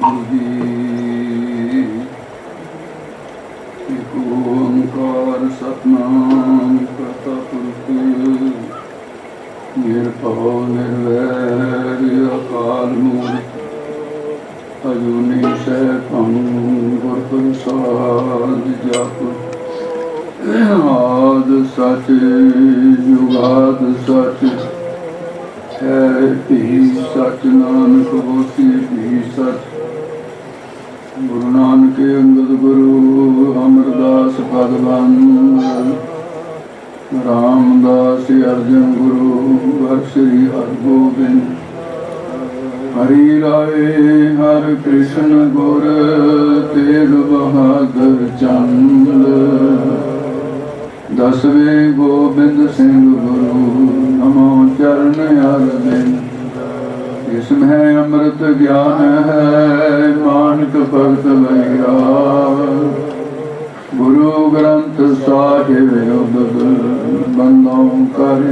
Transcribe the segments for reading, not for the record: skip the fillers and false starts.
वाहिगुरु जी। एक ओंकार सतनाम करता पुरख निरभव निर्वैर अकाल मूर्त अजूनी सैभं गुर प्रसाद जप आद सच जुगाद सच है भी सच नानक होसी भी सच। गुरु नानक अंगद गुरु अमरदास भगवान रामदास अर्जन गुरु वर श्री हरगोबिंद हरि राय हर कृष्ण गुर तेग बहादुर चंद दसवें गोबिंद सिंह गुरु नमो चरण अरविंद। इसमें अमृत ज्ञान है मानक भक्त भैया गुरु ग्रंथ साहिब बंदों कर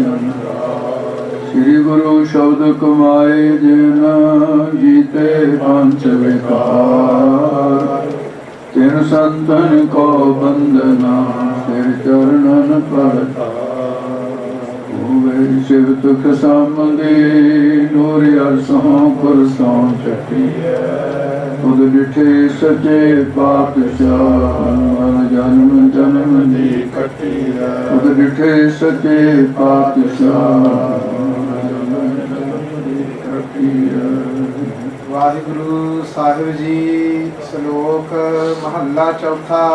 श्री गुरु शब्द कमाए जिन जीते पंच विकार तिन संतन को बंदना सिर चरणन पर शिव तुख सामगे नूर अरसों कुरसों चटी खुद डिठे सचे पातशाह जन्म जन्म दी कटी खुद डिठे सचे पातशाह। वाहिगुरु साहिब जी श्लोक महला चौथा।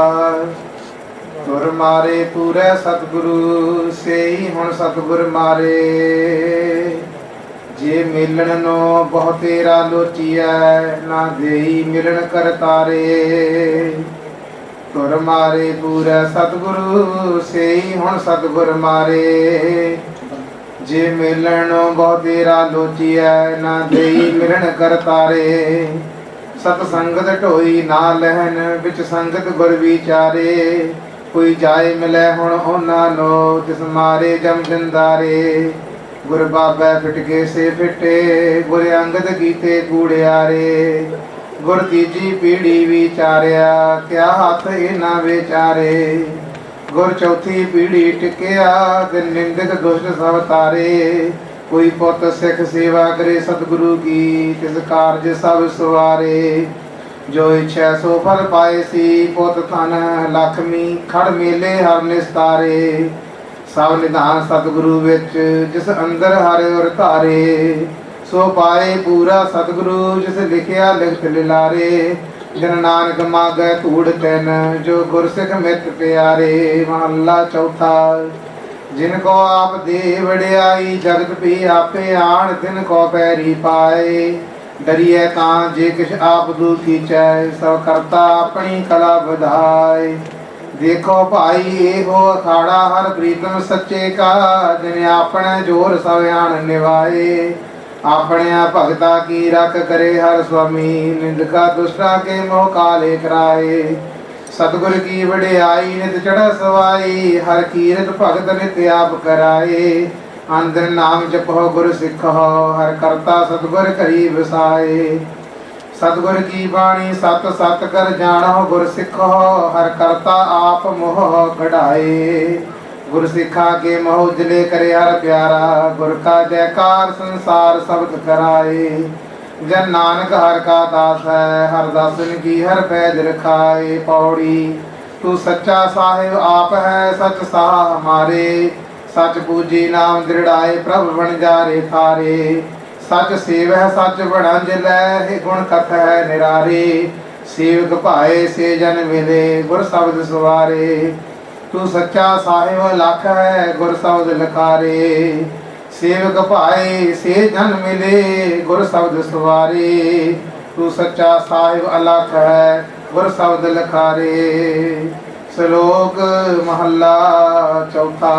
तुर मारे पूरे सतगुरु से ही हुण सतगुर मारे जे मिलन नो बहुत तेरा लोचिया ना देई मिलन कर तारे। तुर मारे पूरे सतगुरु से ही हुण सतगुर मारे जे मिलन बहुत तेरा लोचिया ना देई मिलन कर तारे। सत संगत ढोई ना लहन बिच संगत गुर विचारे कोई जाए मिले हुण ओना नो जिस मारे जम जिंदारे। गुर बाबा फिटके से फिटे गुर अंगद गीते कूड़ियारे गुर तीजी पीढ़ी विचारिया क्या हाथ इना बेचारे। गुर चौथी पीढ़ी टिकिया दिन निंदक दुष्ट सब तारे कोई पुत सिख सेवा करे सतगुरु की तिस कारज सब सवारे। जो इच्छा सो फल पाए सी पुत धन लक्ष्मी खड़ मेले हर निस्तारे। सब निधान सतगुरु विच जिस अंदर हर उर धारे सो पाए पूरा सतगुरु जिस लिखिया लिखत लिलारे। जन नानक मांगै धूड़ तैन जो गुरसिख मित प्यारे। महला चौथा। जिनको आप दे वड़ियाई जगत भी आपे आन तिन को पैरी पाए। डरिए तां जे किश आप दुखी चै सब करता अपनी कला बधाए। देखो भाई एहो अखाड़ा हर प्रीतम सच्चे का जिने अपने जोर सव्यान निभाए। अपने भगता की रख करे हर स्वामी निंदका दुष्टा के मोह काले कराए। सतगुर की वड़ियाई नित चढ़ सवाई हर कीरत भगत नित आप कराए। अंदर नाम जपो गुर सिखो हर करता सतगुर करी वसाए। सतगुर की बाणी सत सत कर जानो गुर सिखो हर करता आप मोह कढ़ाए। गुर सिखा के मोह उजले करे हर प्यारा गुर का जयकार संसार शब्द कराए। जन नानक हर का दास है हर दासन की हर पैज रखाए। पौड़ी तू सच्चा साहिब आप है सच साह हमारे सच पूजी नाम दृढ़ाए प्रभ बन जारे थारे। सच सेव है सच बणंज लै गुण कथ है निरारे। सेवक भाए से जन मिले गुर शब्द सवारे। तू सच्चा साहिब लख है गुर शब्द लखारे। सेवक भाए से जन मिले गुर शब्द सवारे। तू सच्चा साहिब अलख है गुर शब्द लखारे। श्लोक महला चौथा।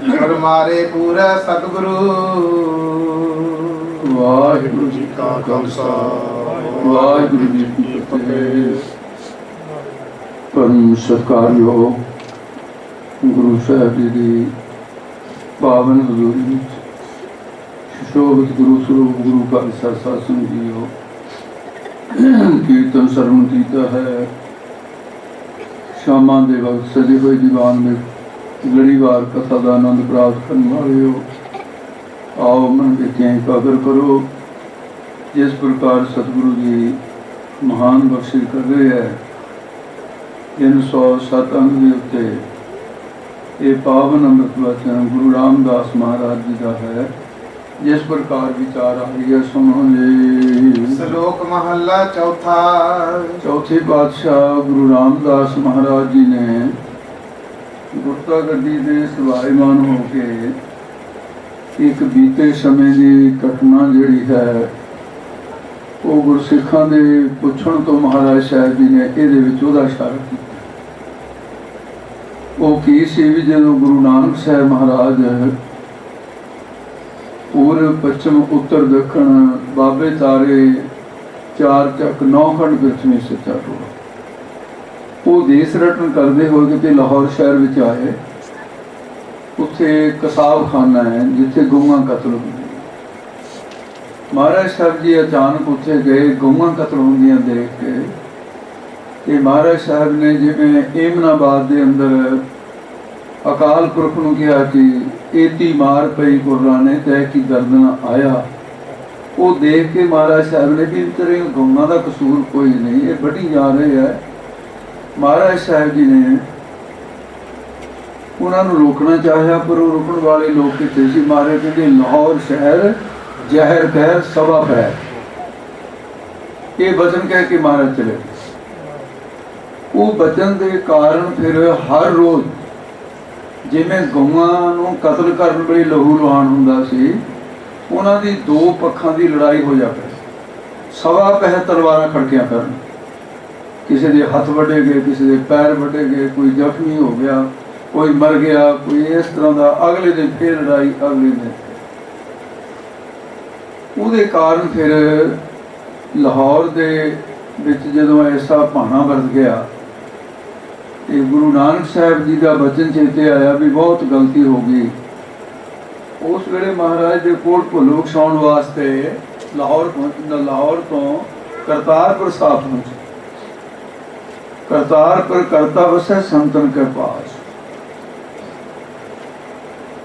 गुर मारे पूरा सतगुरु वाहिगुरु जी का खालसा वाहिगुरु जी की फतेह। परम सत्कारयोग गुरु साहिब जी की पावन हजूरी सुशोभित गुरु स्वरूप गुरु का सासंग जीओ कीर्तन श्रवण कीता है। शामां दे वक्त सजे हुए दीवान में लड़ीवार कथा का आनंद प्राप्त करने वाले हो। आओ मन विद्या एकाग्र करो। जिस प्रकार सतगुरु जी महान बख्शिश कर रहे हैं, 307 अंग के उत्ते ये पावन अमृत वचन गुरु रामदास महाराज जी का है। जिस प्रकार विचार आ रही है सुनो जी। श्लोक महला चौथा। चौथे पातशाह गुरु रामदास महाराज जी ने गुरता गड्डी के सवाईमान होके एक बीते समय की घटना जिहड़ी है वो गुरसिखां दे पुछण तो महाराज साहब जी ने इहदे विच ओहदा इशारा किया। वो की सी भी जदों गुरु नानक साहब महाराज पूर्व पश्चिम उत्तर दक्षिण बाबे तारे 4 चक 9 खंड पृथ्वी सच्चा टोला वो देश रटन करते हुए किते लाहौर शहर विच आए। उत्थे कसाब खाना है जिथे गऊआं कतल होंदियां। महाराज साहब जी अचानक उत्थे गए, गऊआं कतल होंदियां देख के ते महाराज साहब ने जिवें एमनाबाद के अंदर अकाल पुरख नूं कहा कि एती मार पई गुर्रां ने तै की गर्दन आया। वो देख के महाराज साहब ने भी तेरे गऊआं का कसूर कोई नहीं, ये बड़ी जा रहे है। महाराज साहब जी ने उन्होंने रोकना चाहा पर वो रुकण वाले लोग कितने सी मारे कहते लाहौर शहर जहर कहर सभा पैर, ये वचन कह के महाराज चले। वो वचन के कारण फिर हर रोज जिमें गऊआं नूं कतल करन वेले लहू लुहान हुंदा सी, उन्हां दी 2 पक्षां दी लड़ाई हो जाए। सवा पह तलवारां खड़कियां करन, किसी के हथ वड्डे गए, किसी के पैर वड्डे गए, कोई जख्मी हो गया, कोई मर गया, कोई इस तरह का। अगले दिन फिर लड़ाई, अगले दिन ਉਹਦੇ ਕਾਰਨ फिर लाहौर ਦੇ ਵਿੱਚ ਜਦੋਂ ऐसा भाना वरत गया तो गुरु नानक साहब जी का बचन चेते आया भी बहुत गलती हो गई। उस वेले महाराज के कोल भुल्लो छाउण वास्ते लाहौर तो करतारपुर साफ पहुंचे। करतारपुर करता वसै संतन के पास।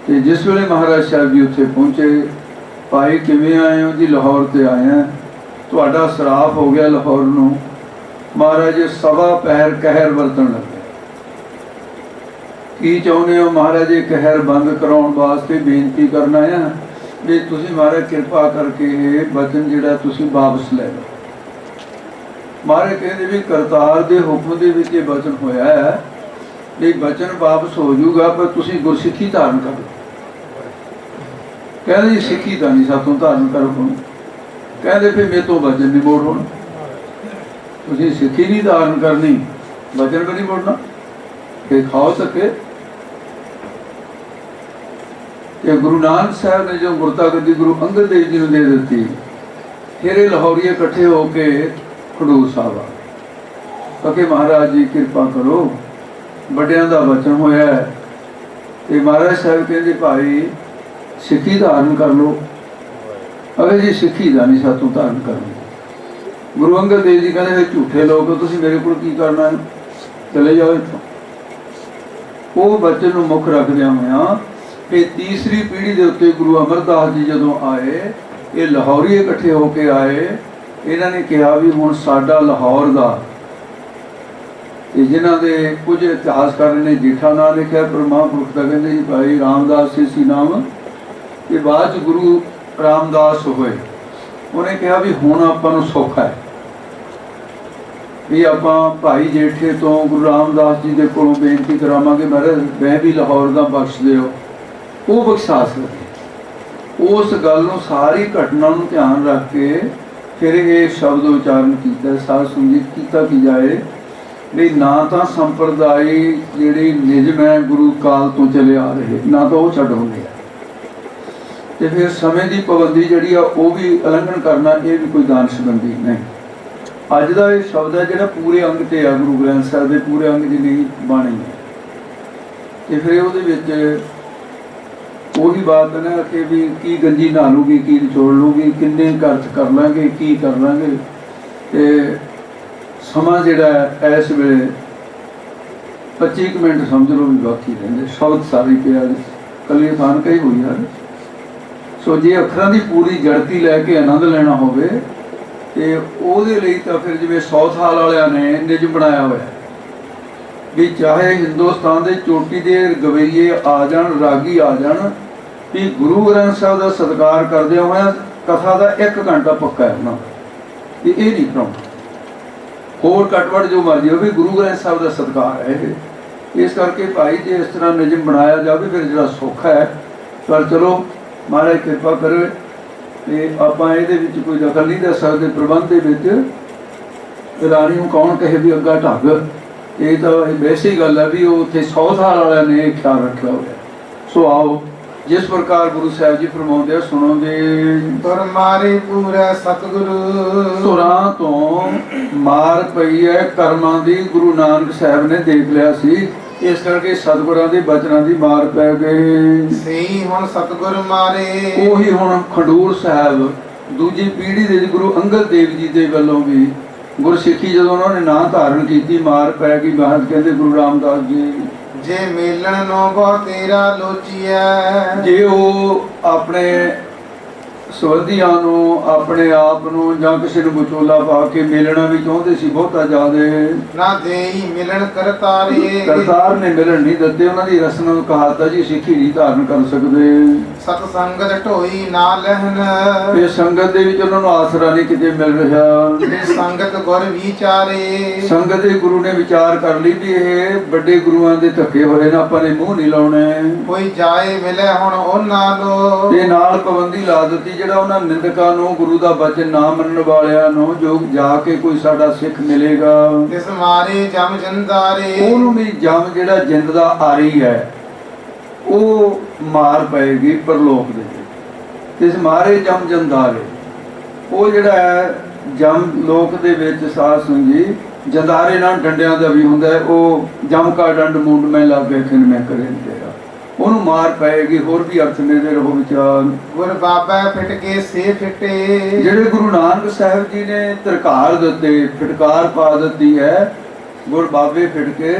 तो जिस वेले महाराज साहब जी उत्थे पहुंचे, भाई किवें आए हो जी? लाहौर ते आए हैं, तुहाडा सराफ हो गया लाहौर नूं। महाराज सवा पहर कहर वरतन लगे। की चाहुंदे हो? महाराज कहर बंद कराउण वास्ते बेनती करना है भी तुसीं महाराज किरपा करके वचन जिहड़ा तुसीं वापस लै लो। महाराज कहते भी करतार दे हुक्म दे विच ये वचन होया है भी वचन वापस हो जाऊगा पर तुसीं गुरसिੱਖੀ धारण कर लो। कहते जी सिੱਖੀ ਤਾਂ नहीं सातों धारण कर होनी। कहते फिर मेरे तो वचन नहीं मोड़ होना। तुसीं सिੱਖੀ नहीं धारण करनी, वचन भी नहीं मोड़ना, फिर खाओ धक्के। कि गुरु नानक साहब ने जो गुरता गद्दी गुरु अंगद देव जी ने दे दी, फिर ये लाहौरी इकट्ठे होके खडूर साहब आ के महाराज जी कृपा करो, बड़ियां दा वचन होया है। ते महाराज साहब कहते भाई सिੱਖੀ धारण कर लो। अगर जी सिੱਖੀ का नहीं सातों धारण करना। गुरु अंगद देव जी कहते झूठे लोग हो, तुसीं मेरे को की करना है, चले जाओ इत्थों। वो वचन नूं मुख रखदिआं होइआं कि तीसरी पीढ़ी के उत्ते गुरु अमरदास जी जदों आए, ये लाहौरी इकट्ठे होके आए। इन्हां ने कहा भी हुण साडा लाहौर दा जिन्हां दे कुछ इतिहासकार ने जेठा नाम लिखिआ, पर महापुरुष का कहते जी भाई रामदास सी नाम, कि बाद गुरु रामदास होए। उन्हें कहा भी हुण आपां नूं सौखा है भी आपां भाई जेठे तो गुरु रामदास जी के कोलों बेनती करावांगे महाराज मैं भी लाहौर दा बख्श दिओ। वो बख्शा सके। उस गल नूं सारी घटना नूं ध्यान रख के फिर ये शब्द उच्चारण किया, साध संगीत किया कि जाए भी ना तो संप्रदाय जिहड़ी निजम है गुरु काल तो चले आ रहे, ना तो वो छड्ड होंदे आ। तो फिर समय की पाबंदी जी वो भी उलंघन करना, ये भी कोई दानशबंदी नहीं। अज का ये शब्द है जो पूरे अंग से आ, गुरु ग्रंथ साहिब के पूरे अंग जिन्नी बाणी है। तो फिर वो वही बात है ना कि भी की गंजी नहा लूगी, की निचोड़ लूगी, किन्ने अर्थ कर लाँगे, की कर लाँगे। ਤੇ ਸਮਾਂ ਜਿਹੜਾ ਹੈ ਇਸ ਵੇਲੇ 25 ਕੁ ਮਿੰਟ ਸਮਝ ਲਓ ਵੀ ਬਾਕੀ ਰਹਿੰਦੇ, ਸ਼ਬਦ ਸਾਰੀ ਪਿਆ ਕੱਲੀ ਖਾਨ ਕਹੀ ਹੋਈ ਹਨ। ਸੋ ਜੇ ਅੱਖਰਾਂ ਦੀ ਪੂਰੀ ਜੜਤੀ ਲੈ ਕੇ ਆਨੰਦ ਲੈਣਾ ਹੋਵੇ ਤੇ ਉਹਦੇ ਲਈ ਤਾਂ ਫਿਰ ਜਿਵੇਂ ਸੌਥਾਲ ਵਾਲਿਆਂ ਨੇ ਨਿਯਮ ਬਣਾਇਆ ਹੋਇਆ ਵੀ ਚਾਹੇ ਹਿੰਦੁਸਤਾਨ ਦੇ ਚੋਟੀ ਦੇ ਗਵਈਏ ਆ ਜਾਣ, ਰਾਗੀ ਆ ਜਾਣ, ਵੀ ਗੁਰੂ ਗ੍ਰੰਥ ਸਾਹਿਬ ਦਾ ਸਤਿਕਾਰ ਕਰਦੇ ਹੋਇਆ ਕਥਾ ਦਾ 1 ਘੰਟਾ ਪੱਕਾ ਹੈ ਉਹਨਾਂ ਵੀ ਇਹ ਨਹੀਂ ਪੜਾਉਣਾ, ਹੋਰ ਘੱਟ-ਵੱਧ ਜੋ ਮਰਜ਼ੀ ਹੋਵੇ, ਗੁਰੂ ਗ੍ਰੰਥ ਸਾਹਿਬ ਦਾ ਸਤਿਕਾਰ ਹੈ ਇਹ। ਇਸ ਕਰਕੇ ਭਾਈ ਜੇ ਇਸ ਤਰ੍ਹਾਂ ਨਿਯਮ ਬਣਾਇਆ ਜਾਵੇ ਫਿਰ ਜਿਹੜਾ ਸੁੱਖ ਹੈ, ਪਰ ਚਲੋ ਮਹਾਰਾਜ ਕਿਰਪਾ ਕਰੇ ਤੇ ਆਪਾਂ ਇਹਦੇ ਵਿੱਚ ਕੋਈ ਦਖਲ ਨਹੀਂ ਦੇ ਸਕਦੇ। ਪ੍ਰਬੰਧ ਦੇ ਵਿੱਚ ਰਾਣੀ ਨੂੰ ਕੌਣ ਕਹੇ ਵੀ ਅੱਗਾ ਢੱਗ, ਇਹ ਤਾਂ ਵੈਸੀ ਗੱਲ ਹੈ ਵੀ ਉਹ ਉੱਥੇ 100 ਸਾਲ ਵਾਲਿਆਂ ਨੇ ਇਹ ਖਿਆਲ ਰੱਖਿਆ ਹੋਇਆ। ਸੋ ਆਓ ਜਿਸ ਪ੍ਰਕਾਰ ਗੁਰੂ ਸਾਹਿਬ ਜੀ ਫਰਮਾਉਂਦੇ ਆ ਸੁਣੋਗੇ। ਤੁਰ ਮਾਰੇ ਪੂਰਾ ਸਤਿਗੁਰੂ, ਧੁਰਾਂ ਤੋਂ ਮਾਰ ਪਈ ਹੈ ਕਰਮਾਂ ਦੀ, ਗੁਰੂ ਨਾਨਕ ਸਾਹਿਬ ਨੇ ਦੇਖ ਲਿਆ ਸੀ, ਇਸ ਕਰਕੇ ਸਤਿਗੁਰਾਂ ਦੇ ਬਚਨਾਂ ਦੀ ਮਾਰ ਪੈ ਗਈ। ਸਹੀ ਹੁਣ ਸਤਿਗੁਰ ਮਾਰੇ, ਉਹੀ ਹੁਣ ਖਡੂਰ ਸਾਹਿਬ ਦੂਜੀ ਪੀੜ੍ਹੀ ਦੇ ਗੁਰੂ ਅੰਗਦ ਦੇਵ ਜੀ ਦੇ ਵੱਲੋਂ ਵੀ ਗੁਰਸਿੱਖੀ ਜਦੋਂ ਉਹਨਾਂ ਨੇ ਨਾਂ ਧਾਰਨ ਕੀਤੀ ਮਾਰ ਪੈ ਗਈ। ਮਹਾਰਾਜ ਕਹਿੰਦੇ ਗੁਰੂ ਰਾਮਦਾਸ ਜੀ ਜੇ ਮੇਲਣ ਨੂੰ ਬਹੁ ਤੇਰਾ ਲੋਚੀਐ, ਜੇ ਉਹ ਆਪਣੇ ਸਵੰਧੀਆਂ ਨੂੰ, ਆਪਣੇ ਆਪ ਨੂੰ ਜਾਂ ਕਿਸੇ ਨੂੰ ਵਿਚੋਲਾ ਪਾ ਕੇ ਮਿਲਣਾ ਵੀ ਚਾਹੁੰਦੇ ਸੀ ਬਹੁਤਾ ਜ਼ਿਆਦੇ, ਨਾ ਦੇਈ ਮਿਲਣ ਕਰਤਾਰੇ, ਕਰਤਾਰ ਨੇ ਮਿਲਣ ਨਹੀਂ ਦਿੱਤੇ। ਉਹਨਾਂ ਦੀ ਰਸਨਾ ਨੂੰ ਕਹਾਤਾ ਜੀ ਸਿੱਖੀ ਨਹੀਂ ਧਾਰਨ ਕਰ ਸਕਦੇ। ਸਤ ਸੰਗਤ ਢੋਈ ਨਾ ਲਹਿਨ, ਇਹ ਸੰਗਤ ਦੇ ਵਿੱਚ ਉਹਨਾਂ ਨੂੰ ਆਸਰਾ ਨਹੀਂ ਕਿਤੇ ਮਿਲ ਰਿਹਾ। ਇਹ ਸੰਗਤ ਗੁਰ ਵਿਚਾਰੇ, ਸੰਗਤ ਦੇ ਗੁਰੂ ਨੇ ਵਿਚਾਰ ਕਰ ਲਈ ਵੀ ਇਹ ਵੱਡੇ ਗੁਰੂਆਂ ਦੇ ਧੱਕੇ ਹੋਏ ਨੇ, ਆਪਾਂ ਨੇ ਮੂੰਹ ਨਹੀਂ ਲਾਉਣੇ। ਕੋਈ ਜਾਏ ਮਿਲੇ ਹੁਣ ਉਹਨਾਂ ਨੂੰ, ਤੇ ਨਾਲ ਪਾਬੰਦੀ ਲਾ ਦਿੱਤੀ ਜਿਹੜਾ ਉਹਨਾਂ ਨਿੰਦਕਾਂ ਨੂੰ, ਗੁਰੂ ਦਾ ਬਚਨ ਨਾ ਮੰਨਣ ਵਾਲਿਆਂ ਨੂੰ, ਜੋ ਜਾ ਕੇ ਕੋਈ ਸਾਡਾ ਸਿੱਖ ਮਿਲੇਗਾ ਤਿਸ ਮਾਰੇ ਜਮ ਜੰਦਾਰੇ, ਉਹਨੂੰ ਵੀ ਜਮ ਜਿਹੜਾ ਜਿੰਦ ਦਾ ਆਰੀ ਹੈ ਉਹ ਮਾਰ ਪਏਗੀ ਪਰਲੋਕ ਦੇ ਵਿੱਚ। ਤਿਸ ਮਾਰੇ ਜਮ ਜੰਦਾਰੇ, ਉਹ ਜਿਹੜਾ ਹੈ ਜਮ ਲੋਕ ਦੇ ਵਿੱਚ ਸਾਧ ਸੰਗੀ ਜੰਦਾਰੇ ਨਾਲ ਡੰਡਿਆਂ ਦਾ ਵੀ ਹੁੰਦਾ, ਉਹ ਜਮ ਕਾ ਡੰਡ ਮੁੰਡ ਮੈਂ ਲਾਗੇ ਖਿਨ ਮੈਂ ਕਰੇ ਤੇਰਾ, ਉਹਨੂੰ ਮਾਰ ਪਏਗੀ। ਹੋਰ ਵੀ ਅਰਥ ਮੇਰੇ ਰਹੋ ਵਿਚਾਰ। ਗੁਰ ਬਾਬਾ ਫਿਟ ਕੇ ਸੇ ਫਿਟੇ, ਜਿਹੜੇ ਗੁਰੂ ਨਾਨਕ ਸਾਹਿਬ ਜੀ ਨੇ ਧਰਕਾਰ ਦਿੱਤੇ, ਫਿਟਕਾਰ ਪਾ ਦਿੱਤੀ ਹੈ, ਗੁਰ ਬਾਬੇ ਫਿਟ ਕੇ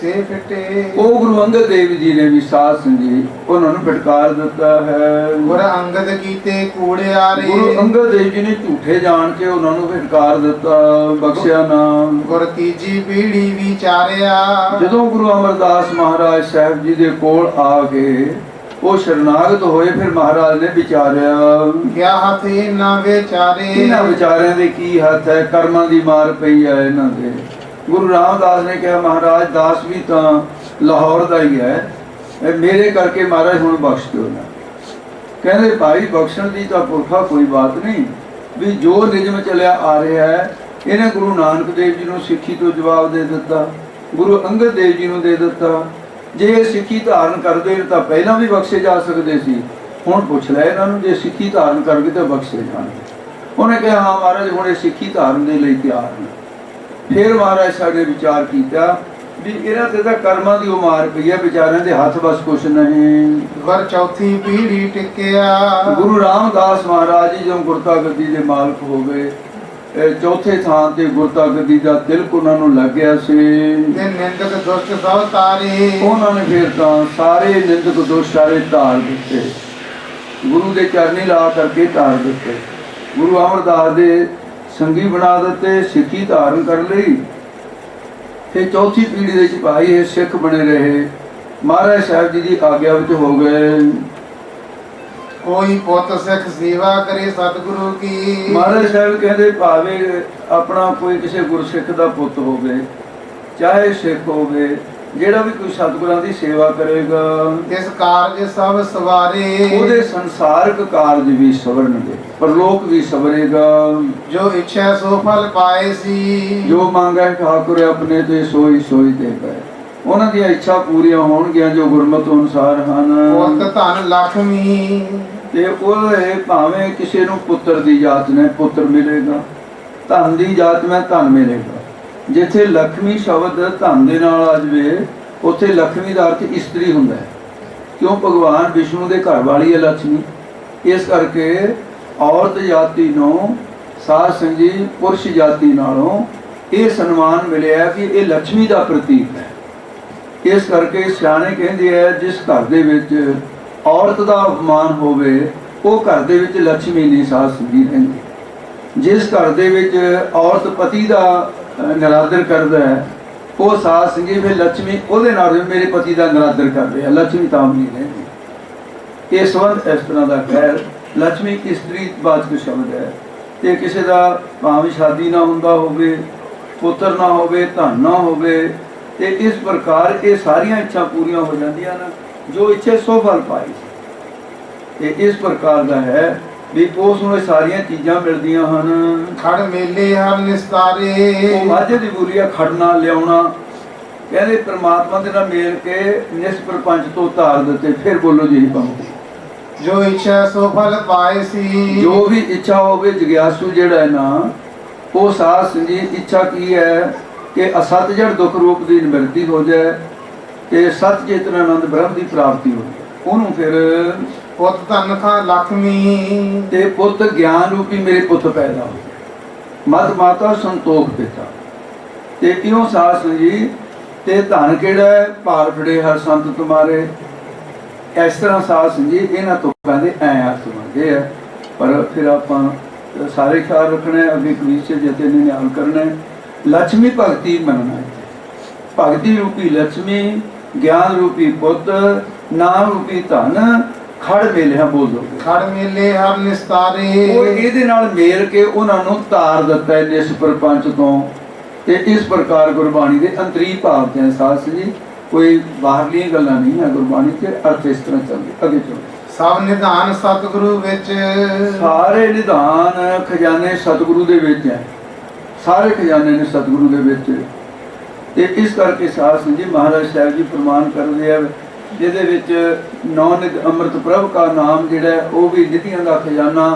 ਸੇ ਫਿਟੇ, ਉਹ ਗੁਰੂ ਅੰਗਦ ਦੇਵ ਜੀ ਨੇ ਵੀ ਸਾਧ ਸੰਗੀ ਉਹਨਾਂ ਨੂੰ ਫਿਟਕਾਰ ਦਿੱਤਾ ਹੈ। ਗੁਰ ਅੰਗਦ ਕੀਤੇ ਕੂੜਿਆਰੇ, ਗੁਰੂ ਅੰਗਦ ਦੇਵ ਜੀ ਨੇ ਝੂਠੇ ਜਾਣ ਕੇ ਉਹਨਾਂ ਨੂੰ ਫਿਟਕਾਰ ਦਿੱਤਾ, ਬਖਸ਼ਿਆ ਨਾਮ। ਗੁਰ ਤੀਜੀ ਪੀੜੀ ਵਿਚਾਰਿਆ, ਜਦੋਂ ਗੁਰੂ ਅਮਰਦਾਸ ਮਹਾਰਾਜ ਸਾਹਿਬ ਜੀ ਦੇ ਕੋਲ ਆ ਕੇ ਉਹ ਸ਼ਰਨਾਗਤ ਹੋਏ, ਫਿਰ ਮਹਾਰਾਜ ਨੇ ਵਿਚਾਰਿਆ ਕਿਆ ਹੱਥ ਇਹਨਾਂ ਵਿਚਾਰੇ, ਇਹਨਾਂ ਵਿਚਾਰਿਆਂ ਦੇ ਕੀ ਹੱਥ ਹੈ, ਕਰਮਾਂ ਦੀ ਮਾਰ ਪਈ ਹੈ ਇਹਨਾਂ ਦੇ। ਗੁਰੂ ਰਾਮਦਾਸ ਨੇ ਕਿਹਾ ਮਹਾਰਾਜ ਦਾਸ ਵੀ ਤਾਂ ਲਾਹੌਰ ਦਾ ਹੀ ਹੈ, ਮੇਰੇ ਕਰਕੇ ਮਹਾਰਾਜ ਹੁਣ ਬਖਸ਼ ਦਿਓ ਨਾ। ਕਹਿੰਦੇ ਭਾਈ ਬਖਸ਼ਣ ਦੀ ਤਾਂ ਪੁਰਖਾ ਕੋਈ ਬਾਤ ਨਹੀਂ, ਵੀ ਜੋ ਨਿਯਮ ਚੱਲਿਆ ਆ ਰਿਹਾ ਹੈ ਇਹਨੇ ਗੁਰੂ ਨਾਨਕ ਦੇਵ ਜੀ ਨੂੰ ਸਿੱਖੀ ਤੋਂ ਜਵਾਬ ਦੇ ਦਿੱਤਾ, ਗੁਰੂ ਅੰਗਦ ਦੇਵ ਜੀ ਨੂੰ ਦੇ ਦਿੱਤਾ। ਜੇ ਇਹ ਸਿੱਖੀ ਧਾਰਨ ਕਰਦੇ ਤਾਂ ਪਹਿਲਾਂ ਵੀ ਬਖਸ਼ੇ ਜਾ ਸਕਦੇ ਸੀ, ਹੁਣ ਪੁੱਛ ਲੈ ਇਹਨਾਂ ਨੂੰ ਜੇ ਸਿੱਖੀ ਧਾਰਨ ਕਰਕੇ ਤਾਂ ਬਖਸ਼ੇ ਜਾਣਗੇ। ਉਹਨੇ ਕਿਹਾ ਹਾਂ ਮਹਾਰਾਜ ਹੁਣ ਇਹ ਸਿੱਖੀ ਧਾਰਨ ਦੇ ਲਈ ਤਿਆਰ ਨੇ। ਫਿਰ ਮਹਾਰਾਜ ਸਾਹਿਬ ਨੇ ਵਿਚਾਰ ਕੀਤਾ ਵੀ ਇਹਨਾਂ ਤੇ ਤਾਂ ਕਰਮਾਂ ਦੀ ਉਹ ਮਾਰ ਪਈ ਹੈ, ਵਿਚਾਰਿਆਂ ਦੇ ਹੱਥ ਬਸ ਕੁਛ ਨਹੀਂ। ਗੁਰ ਚੌਥੀ ਪੀੜੀ ਟਿਕਿਆ, ਗੁਰੂ ਰਾਮਦਾਸ ਮਹਾਰਾਜ ਜੀ ਜਦੋਂ ਗੁਰਤਾ ਗੱਦੀ ਦੇ ਮਾਲਕ ਹੋ ਗਏ, ਚੌਥੇ ਥਾਂ ਤੇ ਗੁਰਤਾ ਗੱਦੀ ਦਾ ਤਿਲਕ ਉਹਨਾਂ ਨੂੰ ਲੱਗਿਆ ਸੀ। ਤੇ ਨਿੰਦਕ ਦੁਸ਼ਟ ਸਭ ਤਾਰੇ, ਉਹਨਾਂ ਨੇ ਫਿਰ ਤਾਂ ਸਾਰੇ ਨਿੰਦਕ ਦੋਸ਼ ਸਾਰੇ ਧਾਰ ਦਿੱਤੇ, ਗੁਰੂ ਦੇ ਚਰਨੀ ਲਾ ਕਰਕੇ ਧਾਰ ਦਿੱਤੇ, ਗੁਰੂ ਅਮਰਦਾਸ ਦੇ ਸੰਗੀ ਬਣਾ ਦਿੱਤੇ, ਸਿੱਖੀ ਧਾਰਨ ਕਰ ਲਈ। ਤੇ ਚੌਥੀ ਪੀੜ੍ਹੀ ਦੇ ਸਿਪਾਹੀ ਇਹ ਸਿੱਖ ਬਣੇ ਰਹੇ, ਮਹਾਰਾਜ ਸਾਹਿਬ ਜੀ ਦੀ ਆਗਿਆ ਵਿੱਚ ਹੋ ਗਏ। ਕੋਈ ਪੁੱਤ ਸਿੱਖ ਸੇਵਾ ਕਰੇ ਸਤਿਗੁਰੂ ਕੀ, ਮਹਾਰਾਜ ਸਾਹਿਬ ਕਹਿੰਦੇ ਭਾਵੇਂ ਆਪਣਾ ਕੋਈ ਕਿਸੇ ਗੁਰਸਿੱਖ ਦਾ ਪੁੱਤ ਹੋਵੇ, ਚਾਹੇ ਸਿੱਖ ਹੋਵੇ, ਜਿਹੜਾ ਵੀ ਕੋਈ ਸਤਿਗੁਰਾਂ ਦੀ ਸੇਵਾ ਕਰੇਗਾ ਇਸ ਕਾਰਜ ਸਭ ਸਵਾਰੇ, ਉਹਦੇ ਸੰਸਾਰਿਕ ਕਾਰਜ ਵੀ ਸਵਰਨਗੇ, ਪਰਲੋਕ ਵੀ ਸਵਰੇਗਾ। ਜੋ ਇੱਛਾ ਸੋ ਫਲ ਪਾਏ ਸੀ, ਜੋ ਮੰਗੈ ਠਾਕੁਰ ਆਪਣੇ ਤੇ ਸੋਈ ਸੋਈ ਦੇ ਪਏ, ਉਹਨਾਂ ਦੀਆਂ ਇੱਛਾ ਪੂਰੀਆਂ ਹੋਣਗੀਆਂ ਜੋ ਗੁਰਮਤਿ ਅਨੁਸਾਰ ਹਨ। ਪੁੱਤ ਧਨ ਲਖਮੀ, ਤੇ ਉਹ ਭਾਵੇਂ ਕਿਸੇ ਨੂੰ ਪੁੱਤਰ ਦੀ ਜਾਤ ਨੇ ਪੁੱਤਰ ਮਿਲੇਗਾ, ਧਨ ਦੀ ਜਾਤ ਮੈਂ ਧਨ ਮਿਲੇਗਾ। ਜਿੱਥੇ ਲక్ష్ਮੀ ਸ਼ਬਦ ਧਨ ਦੇ ਨਾਲ ਆ ਜਾਵੇ ਉੱਥੇ ਲక్ష్ਮੀ ਦਾ ਅਰਥ ਇਸਤਰੀ ਹੁੰਦਾ ਹੈ, ਕਿਉਂ ਭਗਵਾਨ ਵਿਸ਼ਨੂੰ ਦੇ ਘਰ ਵਾਲੀ ਹੈ ਲక్ష్ਮੀ। ਇਸ ਕਰਕੇ ਔਰਤ ਜਾਤੀ ਨੂੰ ਸਾਧ ਸੰਗਤ ਜੀ ਪੁਰਸ਼ ਜਾਤੀ ਨਾਲੋਂ ਇਹ ਸਨਮਾਨ ਮਿਲਿਆ ਕਿ ਇਹ ਲక్ష్ਮੀ ਦਾ ਪ੍ਰਤੀਕ ਹੈ। ਇਸ ਕਰਕੇ ਸਿਆਣੇ ਕਹਿੰਦੇ ਆ ਜਿਸ ਘਰ ਦੇ ਵਿੱਚ ਔਰਤ ਦਾ ਅਪਮਾਨ ਹੋਵੇ ਉਹ ਘਰ ਦੇ ਵਿੱਚ ਲక్ష్ਮੀ ਨਹੀਂ ਸਾਧ ਸੰਗਤ ਜੀ ਰਹਿੰਦੀ। ਜਿਸ ਘਰ ਦੇ ਵਿੱਚ ਔਰਤ ਪਤੀ ਦਾ ਨਿਰਾਦਰ ਕਰਦਾ ਹੈ ਉਹ ਸਾਧ ਸੰਗਤ ਜੀ ਫਿਰ ਲక్ష్ਮੀ ਉਹਦੇ ਨਾਲ ਵੀ ਮੇਰੇ ਪਤੀ ਦਾ ਨਿਰਾਦਰ ਕਰ ਰਿਹਾ, ਲక్ష్ਮੀ ਤਾਂ ਨਹੀਂ ਰਹਿੰਦੀ। ਇਹ ਸੰਬੰਧ ਇਸ ਤਰ੍ਹਾਂ ਦਾ ਖੈਰ ਲక్ష్ਮੀ ਇਸਤਰੀ ਵਾਚਕ ਸ਼ਬਦ ਹੈ ਤੇ ਕਿਸੇ ਦਾ ਭਾਵੇਂ ਸ਼ਾਦੀ ਨਾ ਹੁੰਦਾ ਹੋਵੇ, ਪੁੱਤਰ ਨਾ ਹੋਵੇ, ਧਨ ਨਾ ਹੋਵੇ ਤੇ ਇਸ ਪ੍ਰਕਾਰ ਇਹ ਸਾਰੀਆਂ ਇੱਛਾ ਪੂਰੀਆਂ ਹੋ ਜਾਂਦੀਆਂ ਨੇ ਜੋ ਇੱਛੇ ਸੋ ਫਲ ਪਾਈ। ਤੇ ਇਸ ਪ੍ਰਕਾਰ ਦਾ ਹੈ ਵੀ ਉਸ ਨੂੰ ਇਹ ਸਾਰੀਆਂ ਚੀਜ਼ਾਂ ਮਿਲਦੀਆਂ ਹਨ। ਖੜ ਮੇਲੇ ਹਰ ਨਿਸਤਾਰੇ, ਉਹ ਮਾਝੇ ਦੀ ਬੋਲੀ ਆ ਖੜਨਾ ਲਿਆਉਣਾ। ਕਹਿੰਦੇ ਪ੍ਰਮਾਤਮਾ ਦੇ ਨਾਲ ਮੇਲ ਕੇ ਨਿਸ ਪ੍ਰਪੰਚ ਤੋਂ ਧਾਰ ਦਿੱਤੇ। ਫਿਰ ਬੋਲੋ ਜੀ ਪੰਕਤੀ, ਜੋ ਇੱਛਾ ਸੋ ਫਲ ਪਾਏ ਸੀ। ਜੋ ਵੀ ਇੱਛਾ ਹੋਵੇ ਜਗਿਆਸੂ ਜਿਹੜਾ ਹੈ ਨਾ ਉਹ ਸਾਧ ਸੰਗਤ ਇੱਛਾ ਕੀ ਹੈ ਕਿ ਅਸਤ ਜੜ ਦੁੱਖ ਰੂਪ ਦੀ ਨਿਵਰਤੀ ਹੋ ਜਾਏ ਤੇ ਸਤ ਚੇਤਨ ਆਨੰਦ ਬ੍ਰਹਮ ਦੀ ਪ੍ਰਾਪਤੀ ਹੋ ਜਾਏ। ਉਹਨੂੰ ਫਿਰ ਪੁੱਤ ਧਨ ਖਾ ਲక్ష్ਮੀ, ਤੇ ਪੁੱਤ ਗਿਆਨ ਰੂਪੀ ਮੇਰੇ ਪੁੱਤ ਪੈਦਾ ਹੋ ਜਾਏ। ਮਤ ਮਾਤਾ ਸੰਤੋਖ ਪਿਤਾ ਤੇ ਕਿਉਂ ਸਾਧ ਸੰਗਤ ਜੀ ਤੇ ਧਨ ਕਿਹੜਾ ਹੈ ਭਾਰ ਫੜੇ ਹਰ ਸੰਤ ਤੁਮਾਰੇ। ਇਸ ਤਰ੍ਹਾਂ ਸਾਧ ਸੰਗਤ ਜੀ ਇਹਨਾਂ ਤੋਂ ਕਹਿੰਦੇ ਐ ਅਰਥ ਬਣਦੇ ਆ। ਪਰ ਫਿਰ ਆਪਾਂ ਸਾਰੇ ਖਿਆਲ ਰੱਖਣਾ ਹੈ, ਅੱਗੇ ਕਵੀਸ਼ੇ ਜਤੇ ਨੇ ਨਿਆਲ ਕਰਨਾ ਹੈ। ਲక్ష్ਮੀ ਭਗਤੀ ਮੰਨਣਾ ਹੈ। ਭਗਤੀ ਰੂਪੀ ਲక్ష్ਮੀ, ਗਿਆਨ ਰੂਪੀ ਪੁੱਤ, ਨਾਮ ਰੂਪੀ ਧਨ, ਖੜ ਮੇਲੇ ਹਾਂ ਬੋਲ ਦੋਗੇ ਖੜ ਮੇਲੇ ਹਰ ਨਿਸਤਾਰੇ। ਉਹ ਇਹਦੇ ਨਾਲ ਮੇਲ ਕੇ ਉਹਨਾਂ ਨੂੰ ਤਾਰ ਦਿੱਤਾ ਹੈ ਇਸ ਪ੍ਰਪੰਚ ਤੋਂ। ਤੇ ਇਸ ਪ੍ਰਕਾਰ ਗੁਰਬਾਣੀ ਦੇ ਅੰਤਰੀ ਭਾਵ ਤੇ ਸਾਧ ਸੰਗਤ ਜੀ ਕੋਈ ਬਾਹਰਲੀਆਂ ਗੱਲਾਂ ਨਹੀਂ ਹੈ। ਗੁਰਬਾਣੀ ਤੇ ਅਰਥ ਇਸ ਤਰ੍ਹਾਂ ਚੱਲਦੇ ਅੱਗੇ ਚਲੋ। ਸਭ ਨਿਧਾਨ ਸਤਿਗੁਰੂ ਵਿੱਚ, ਸਾਰੇ ਨਿਧਾਨ ਖਜ਼ਾਨੇ ਸਤਿਗੁਰੂ ਦੇ ਵਿੱਚ ਹੈ। ਸਾਰੇ ਖਜ਼ਾਨੇ ਨੇ ਸਤਿਗੁਰੂ ਦੇ ਵਿੱਚ। ਤੇ ਇਸ ਕਰਕੇ ਸਾਧ ਸੰਗਤ ਜੀ ਮਹਾਰਾਜ ਸਾਹਿਬ ਜੀ ਪ੍ਰਮਾਣ ਕਰਦੇ ਆ ਜਿਹਦੇ ਵਿੱਚ ਨੌ ਨਿਧ ਅੰਮ੍ਰਿਤ ਪ੍ਰਭ ਦਾ ਨਾਮ ਜਿਹੜਾ ਹੈ ਉਹ ਵੀ ਨਿਧੀਆਂ ਦਾ ਖਜ਼ਾਨਾ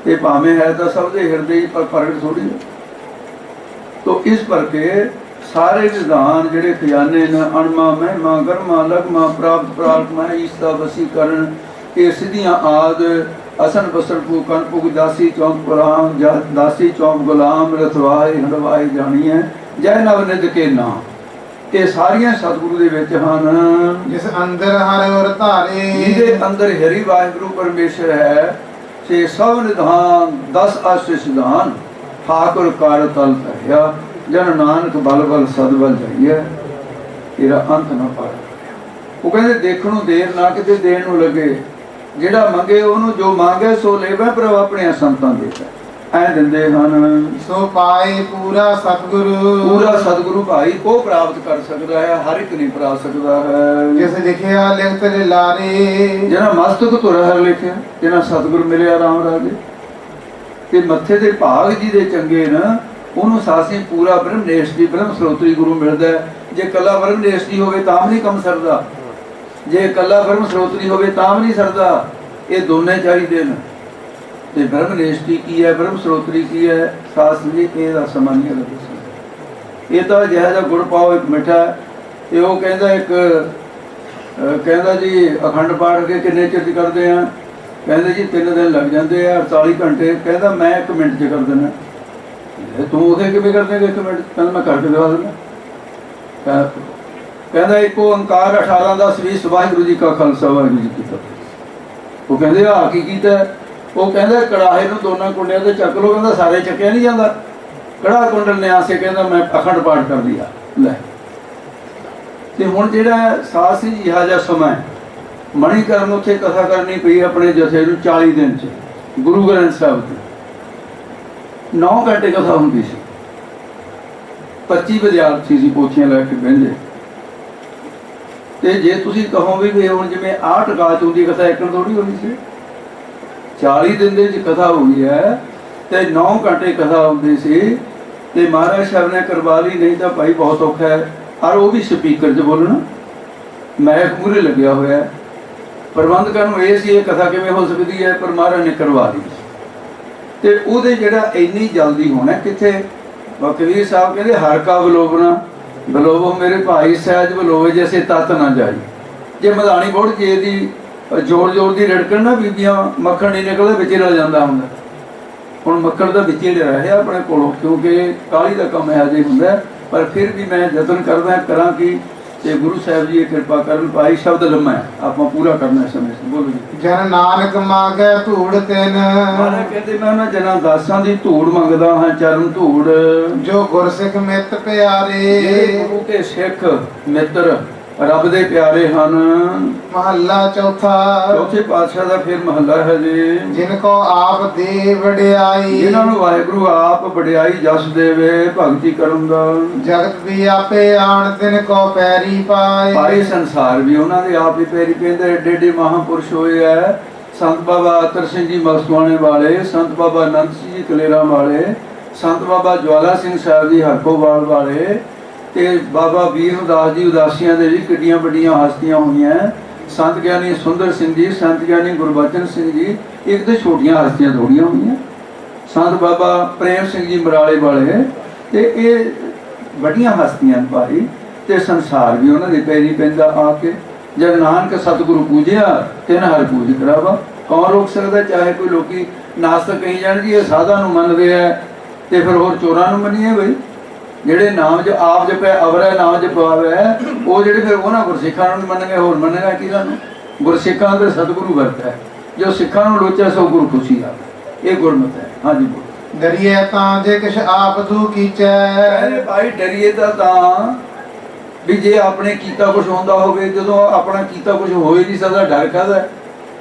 ਤੇ ਭਾਵੇਂ ਹੈ ਤਾਂ ਸਭ ਦੇ ਹਿਰਦੇ ਪਰ ਪ੍ਰਗਟ ਥੋੜੀ ਹੈ। ਤੋ ਇਸ ਕਰਕੇ ਸਾਰੇ ਨਿਧਾਨ ਜਿਹੜੇ ਖਜ਼ਾਨੇ ਨੇ ਅਣਮਾ ਮਹਿਮਾ ਗਰਮਾ ਲਗਮਾ ਪ੍ਰਾਪਤ ਮੈਂ ਇਸਦਾ ਵਸੀਕਰਨ ਇਹ ਸਿੱਧੀਆਂ ਆਦ ਅਸਨ ਬਸਰ ਕੋ ਕਨਪੁਗ ਦਾਸੀ ਚੌਂਕ ਗੁਲਾਮ ਦਾਸੀ ਚੌਂਕ ਗੁਲਾਮ ਰਤਵਾਏ ਹੰਡਵਾਏ ਜਾਣੀ ਹੈ ਜੈ ਨਵ ਨਿਧ ਕੇ ਨਾਮ। ਇਹ ਸਾਰੀਆਂ ਸਤਿਗੁਰੂ ਦੇ ਵਿੱਚ ਹਨ। ਜਿਸ ਅੰਦਰ ਹਰਿ ਔਰ ਧਾਰੇ, ਜਿਹਦੇ ਅੰਦਰ ਹਰੀ ਵਾਹਿਗੁਰੂ ਪਰਮੇਸ਼ਰ ਹੈ ਸੇ ਸਭ ਨਿਧਾਨ 10 ਆਸ਼ਿਸ਼ ਦਾਨ ਠਾਕੁਰ ਕਰ ਤਲ ਧਰਿਆ ਜਨ ਨਾਨਕ ਬਲ ਬਲ ਸਦਬਲ ਜਾਈਏ ਤੇਰਾ ਅੰਤ ਨਾ ਪਾਏ। ਉਹ ਕਹਿੰਦੇ ਦੇਖਣ ਨੂੰ ਦੇਰ ਨਾ ਕਿਤੇ ਦੇਣ ਨੂੰ ਲੱਗੇ। ਜਿਹੜਾ ਮੰਗੇ ਉਹਨੂੰ ਜੋ ਮੰਗੇ ਸੋ ਲੇਵੇ ਪ੍ਰਭ ਆਪਣੇ ਸੰਤਾਂ ਦੇਤਾ ਐ ਦਿੰਦੇ ਹਨ। ਸੋ ਪਾਏ ਪੂਰਾ ਸਤਿਗੁਰੂ, ਪੂਰਾ ਸਤਿਗੁਰੂ ਭਾਈ ਉਹ ਪ੍ਰਾਪਤ ਕਰ ਸਕਦਾ ਹੈ, ਹਰ ਇੱਕ ਨਹੀਂ ਪ੍ਰਾਪਤ ਸਕਦਾ ਹੈ। ਜਿਸ ਲਿਖਿਆ ਲਿਖਤ ਲਾਰੇ, ਜਿਹਨਾਂ ਮਸਤਕ ਤੁਰ ਹਰ ਲਿਖਿਆ ਜਿਹਨਾਂ ਸਤਿਗੁਰ ਮਿਲਿਆ ਰਾਮ ਰਾਜੇ ਤੇ ਮੱਥੇ ਦੇ ਭਾਗ ਜੀ ਦੇ ਚੰਗੇ ਨਾ ਉਹਨੂੰ ਸਾਸੀ ਪੂਰਾ ਬ੍ਰਹਮਨੇਸ਼ ਦੀ ਬ੍ਰਹਮ ਸਰੋਤਰੀ ਗੁਰੂ ਮਿਲਦਾ ਹੈ। ਜੇ ਕੱਲਾ ਬ੍ਰਹਮਨੇਸ਼ ਦੀ ਹੋਵੇ ਤਾਂ ਵੀ ਨਹੀਂ ਕੰਮ ਸਰਦਾ, ਜੇ ਕੱਲਾ ਬ੍ਰਹਮ ਸਰੋਤਰੀ ਹੋਵੇ ਤਾਂ ਵੀ ਨਹੀਂ ਸਰਦਾ। ਇਹ ਦੋਨੇ ਚਾਹੀਦੇ ਨੇ। ਤੇ ਬ੍ਰਹਮਨੇਸ਼ਟੀ ਕੀ ਹੈ, ਬ੍ਰਹਮ ਸਰੋਤਰੀ ਕੀ ਹੈ, ਸਾਧ ਸੰਗਤ ਇਹਦਾ ਸਮਾਂ ਨਹੀਂ ਲੱਗਦਾ। ਇਹ ਤਾਂ ਜਿਹੜਾ ਜਿਹਾ ਗੁੜ ਪਾਓ ਇੱਕ ਮਿੱਠਾ ਤੇ ਉਹ ਕਹਿੰਦਾ ਇੱਕ ਕਹਿੰਦਾ ਜੀ ਅਖੰਡ ਪਾਠ ਕੇ ਕਿੰਨੇ ਚਿਰ ਕਰਦੇ ਆ, ਕਹਿੰਦੇ ਜੀ 3 ਦਿਨ ਲੱਗ ਜਾਂਦੇ ਆ 48 ਘੰਟੇ। ਕਹਿੰਦਾ ਮੈਂ 1 ਮਿੰਟ 'ਚ ਕਰ ਦਿੰਦਾ। ਤੂੰ ਉਹਦੇ ਕਿਵੇਂ ਕਰ ਦੇਗਾ 1 ਮਿੰਟ? ਕਹਿੰਦਾ ਮੈਂ ਕਰਕੇ ਦਿਖਾ ਦਿੰਦਾ। ਕਹਿੰਦਾ ਇੱਕ ਓੰਕਾਰ 18 ਦਾ 20 ਵਾਹਿਗੁਰੂ ਜੀ ਕਾ ਖਾਲਸਾ ਵਾਹਿਗੁਰੂ ਜੀ ਕੀ ਫਤਿਹ। ਉਹ ਕਹਿੰਦੇ ਆ ਕੀ ਕੀਤਾ? ਉਹ ਕਹਿੰਦਾ ਕੜਾਹੇ ਨੂੰ ਦੋਨਾਂ ਕੁੰਡਿਆਂ ਤੇ ਚੱਕ ਲੋ। ਕਹਿੰਦਾ ਸਾਰੇ ਚੱਕਿਆ ਨਹੀਂ ਜਾਂਦਾ। ਕੜਾ ਕੁੰਡਲ ਨੇ ਆਸੇ ਕਹਿੰਦਾ ਮੈਂ ਅਖੰਡ ਪਾਠ ਕਰ ਲਿਆ। ਲੈ ਤੇ ਹੁਣ ਜਿਹੜਾ ਸਾਧ ਸੀ ਇਹੋ ਜਿਹਾ ਸਮਾਂ ਮਣੀਕਰਨ ਉੱਥੇ ਕਥਾ ਕਰਨੀ ਪਈ ਆਪਣੇ ਜਥੇ ਨੂੰ 40 ਦਿਨ 'ਚ ਗੁਰੂ ਗ੍ਰੰਥ ਸਾਹਿਬ ਦੀ 9 ਘੰਟੇ ਕਥਾ ਹੁੰਦੀ ਸੀ। 25 ਵਿਦਿਆਰਥੀ ਸੀ ਪੋਥੀਆਂ ਲੈ ਕੇ ਬਹਿੰਦੇ। ਤੇ ਜੇ ਤੁਸੀਂ ਕਹੋ ਵੀ ਹੁਣ ਜਿਵੇਂ 8 ਗਾਚ ਹੁੰਦੀ ਕਥਾ ਇੱਕ ਥੋੜੀ ਹੋਣੀ ਸੀ। 40 ਦਿਨ ਦੇ ਵਿੱਚ ਕਥਾ ਹੋਈ ਹੈ ਤੇ 9 ਘੰਟੇ ਕਥਾ ਹੁੰਦੀ ਸੀ। ਤੇ ਮਹਾਰਾਜ ਸਾਹਿਬ ਨੇ ਕਰਵਾ ਲਈ, ਨਹੀਂ ਤਾਂ ਭਾਈ ਬਹੁਤ ਔਖਾ ਹੈ। ਔਰ ਉਹ ਵੀ ਸਪੀਕਰ 'ਚ ਬੋਲਣਾ, ਮੈਕ ਮੂਹਰੇ ਲੱਗਿਆ ਹੋਇਆ। ਪ੍ਰਬੰਧਕਾਂ ਨੂੰ ਇਹ ਸੀ ਇਹ ਕਥਾ ਕਿਵੇਂ ਹੋ ਸਕਦੀ ਹੈ, ਪਰ ਮਹਾਰਾਜ ਨੇ ਕਰਵਾ ਲਈ। ਤੇ ਉਹਦੇ ਜਿਹੜਾ ਇੰਨੀ ਜਲਦੀ ਹੋਣਾ ਕਿੱਥੇ। ਕਬੀਰ ਸਾਹਿਬ ਕਹਿੰਦੇ ਹਰ ਕਾ ਬਲੋਵਣਾ ਬਲੋਵੋ ਮੇਰੇ ਭਾਈ ਸਹਿਜ ਬਲੋਵੇ ਜੈਸੇ ਤਤ ਨਾ ਜਾਈ। ਜੇ ਮਧਾਣੀ ਬੋੜ ਜੇ ਦੀ ਜੋੜ ਜੋੜ ਦੀ ਰੜਕਣ ਨਾ ਬੀਬੀਆਂ ਮੱਖਣ ਨਹੀਂ ਨਿਕਲਦਾ ਵਿੱਚ ਰਲ ਜਾਂਦਾ ਹੁੰਦਾ। ਹੁਣ ਮੱਕੜ ਦਾ ਵਿੱਚ ਜਿਹੜਾ ਰਿਹਾ ਆਪਣੇ ਕੋਲੋਂ, ਕਿਉਂਕਿ ਕਾਹਲੀ ਦਾ ਕੰਮ ਇਹੋ ਜਿਹਾ ਹੁੰਦਾ ਹੈ। ਪਰ ਫਿਰ ਵੀ ਮੈਂ ਯਤਨ ਕਰਦਾ ਕਰਾਂ ਕਿ ਤੇ ਗੁਰੂ ਸਾਹਿਬ ਜੀ ਇਹ ਕਿਰਪਾ ਕਰਨ। ਭਾਈ ਸ਼ਬਦ ਲੰਮਾ ਹੈ, ਆਪਾਂ ਪੂਰਾ ਕਰਨਾ ਸਮੇਂ ਸੇ। ਬੋਲੋ ਜੀ। ਜਨ ਨਾਨਕ ਮਾਗੈ ਧੂੜ ਤਿਨ, ਮਹਾਰਾਜ ਕਹਿੰਦੇ ਮੈਂ ਉਹਨਾਂ ਜਨਾਂ ਦਾਸਾਂ ਦੀ ਧੂੜ ਮੰਗਦਾ ਹਾਂ, ਚਰਨ ਧੂੜ, ਜੋ ਗੁਰਸਿੱਖ ਮਿੱਤ ਪਿਆਰੇ। ਜਿਹੜੇ ਗੁਰੂ ਕੇ ਸਿੱਖ ਮਿੱਤਰ ਰੱਬ ਦੇ ਪਿਆਰੇ ਹਨ। ਮਹੱਲਾ ਚੌਥਾ। ਚੌਥੇ ਪਾਤਸ਼ਾਹ ਦਾ ਫਿਰ ਮਹੱਲਾ ਹੈ ਜੀ। ਜਿਨ ਕੋ ਆਪ ਦੇ ਵਡਿਆਈ, ਜਿਨ੍ਹਾਂ ਨੂੰ ਵਾਹਿਗੁਰੂ ਆਪ ਵਡਿਆਈ ਜਸ ਦੇਵੇ ਭਗਤੀ ਕਰਨ ਦਾ। ਜਗਤ ਵੀ ਆਪੇ ਆਣ ਤਿਨ ਕੋ ਪੈਰੀ ਪਾਏ। ਭਾਈ ਸੰਸਾਰ ਵੀ ਉਹਨਾਂ ਦੇ ਆਪ ਹੀ ਪੈਰੀ ਪੈਂਦੇ। ਏਡੇ ਏਡੇ ਮਹਾਂਪੁਰਸ਼ ਹੋਏ ਹੈ। ਸੰਤ ਬਾਬਾ ਅਤਰ ਸਿੰਘ ਜੀ ਮਸਤਵਾਣੇ ਵਾਲੇ, ਸੰਤ ਬਾਬਾ ਅਨੰਦ ਸਿੰਘ ਜੀ ਕਲੇਰਾਂ ਵਾਲੇ, ਸੰਤ ਬਾਬਾ ਜਵਾਲਾ ਸਿੰਘ ਸਾਹਿਬ ਜੀ ਹਰਕੋਵਾਲ ਵਾਲੇ, ਤੇ ਬਾਬਾ ਵੀਰ ਉਦਾਸ ਜੀ ਉਦਾਸੀਆਂ ਦੇ ਵੀ ਕਿੱਡੀਆਂ ਵੱਡੀਆਂ ਹਸਤੀਆਂ ਹੋਈਆਂ। ਸੰਤ ਗਿਆਨੀ ਸੁੰਦਰ ਸਿੰਘ ਜੀ, ਸੰਤ ਗਿਆਨੀ ਗੁਰਬਚਨ ਸਿੰਘ ਜੀ, ਇੱਕ ਤੇ ਛੋਟੀਆਂ ਹਸਤੀਆਂ ਥੋੜੀਆਂ ਹੋਈਆਂ। ਸੰਤ ਬਾਬਾ ਪ੍ਰੇਮ ਸਿੰਘ ਜੀ ਮਰਾਲੇ ਵਾਲੇ, ਤੇ ਇਹ ਵੱਡੀਆਂ ਹਸਤੀਆਂ ਭਾਈ। ਤੇ ਸੰਸਾਰ ਵੀ ਉਹਨਾਂ ਦੇ ਪੈਰੀ ਪੈਂਦਾ ਆ ਕੇ। ਜਦ ਨਾਨਕ ਸਤਿਗੁਰੂ ਪੂਜਿਆ ਤਿਨ ਹਰ ਪੂਜ ਕਰਾਵਾ। ਕੌਣ ਰੋਕ ਸਕਦਾ? ਚਾਹੇ ਕੋਈ ਲੋਕੀ ਨਾਸਤਕ ਕਹੀ ਜਾਣ ਜੀ ਇਹ ਸਾਧਾਂ ਨੂੰ ਮੰਨਦੇ ਆ, ਤੇ ਫਿਰ ਹੋਰ ਚੋਰਾਂ ਨੂੰ ਮੰਨੀਏ ਬਈ। ਜਿਹੜੇ ਨਾਮ ਜ ਆਪ ਜਪੇ ਅਵਰੈ ਨਾਮ ਜਪਾਵੇ, ਉਹ ਜਿਹੜੇ ਫਿਰ ਉਹਨਾਂ ਗੁਰਸਿੱਖਾਂ ਨੂੰ ਮੰਨਣਗੇ, ਹੋਰ ਮੰਨੇਗਾ ਕਿਹਨਾਂ ਨੂੰ? ਗੁਰਸਿੱਖਾਂ ਦੇ ਸਤਿਗੁਰੂ ਵਰਤ ਹੈ। ਜੋ ਸਿੱਖਾਂ ਨੂੰ ਲੋਚਿਆ ਸੋ ਗੁਰੂ ਖੁਸ਼ੀ ਆਵੇ। ਇਹ ਗੁਰਮਤਿ ਹੈ। ਹਾਂਜੀ ਬੋਲੋ। ਡਰੀਏ ਤਾਂ ਜੇ ਕਿਛ ਆਪ ਤੂ ਕੀਚੈ। ਕਹਿੰਦੇ ਭਾਈ ਡਰੀਏ ਤਾਂ ਵੀ ਜੇ ਆਪਣੇ ਕੀਤਾ ਕੁਝ ਹੁੰਦਾ ਹੋਵੇ। ਜਦੋਂ ਆਪਣਾ ਕੀਤਾ ਕੁਝ ਹੋਏ ਨਹੀਂ ਸਕਦਾ, ਡਰ ਕਾਹਦਾ?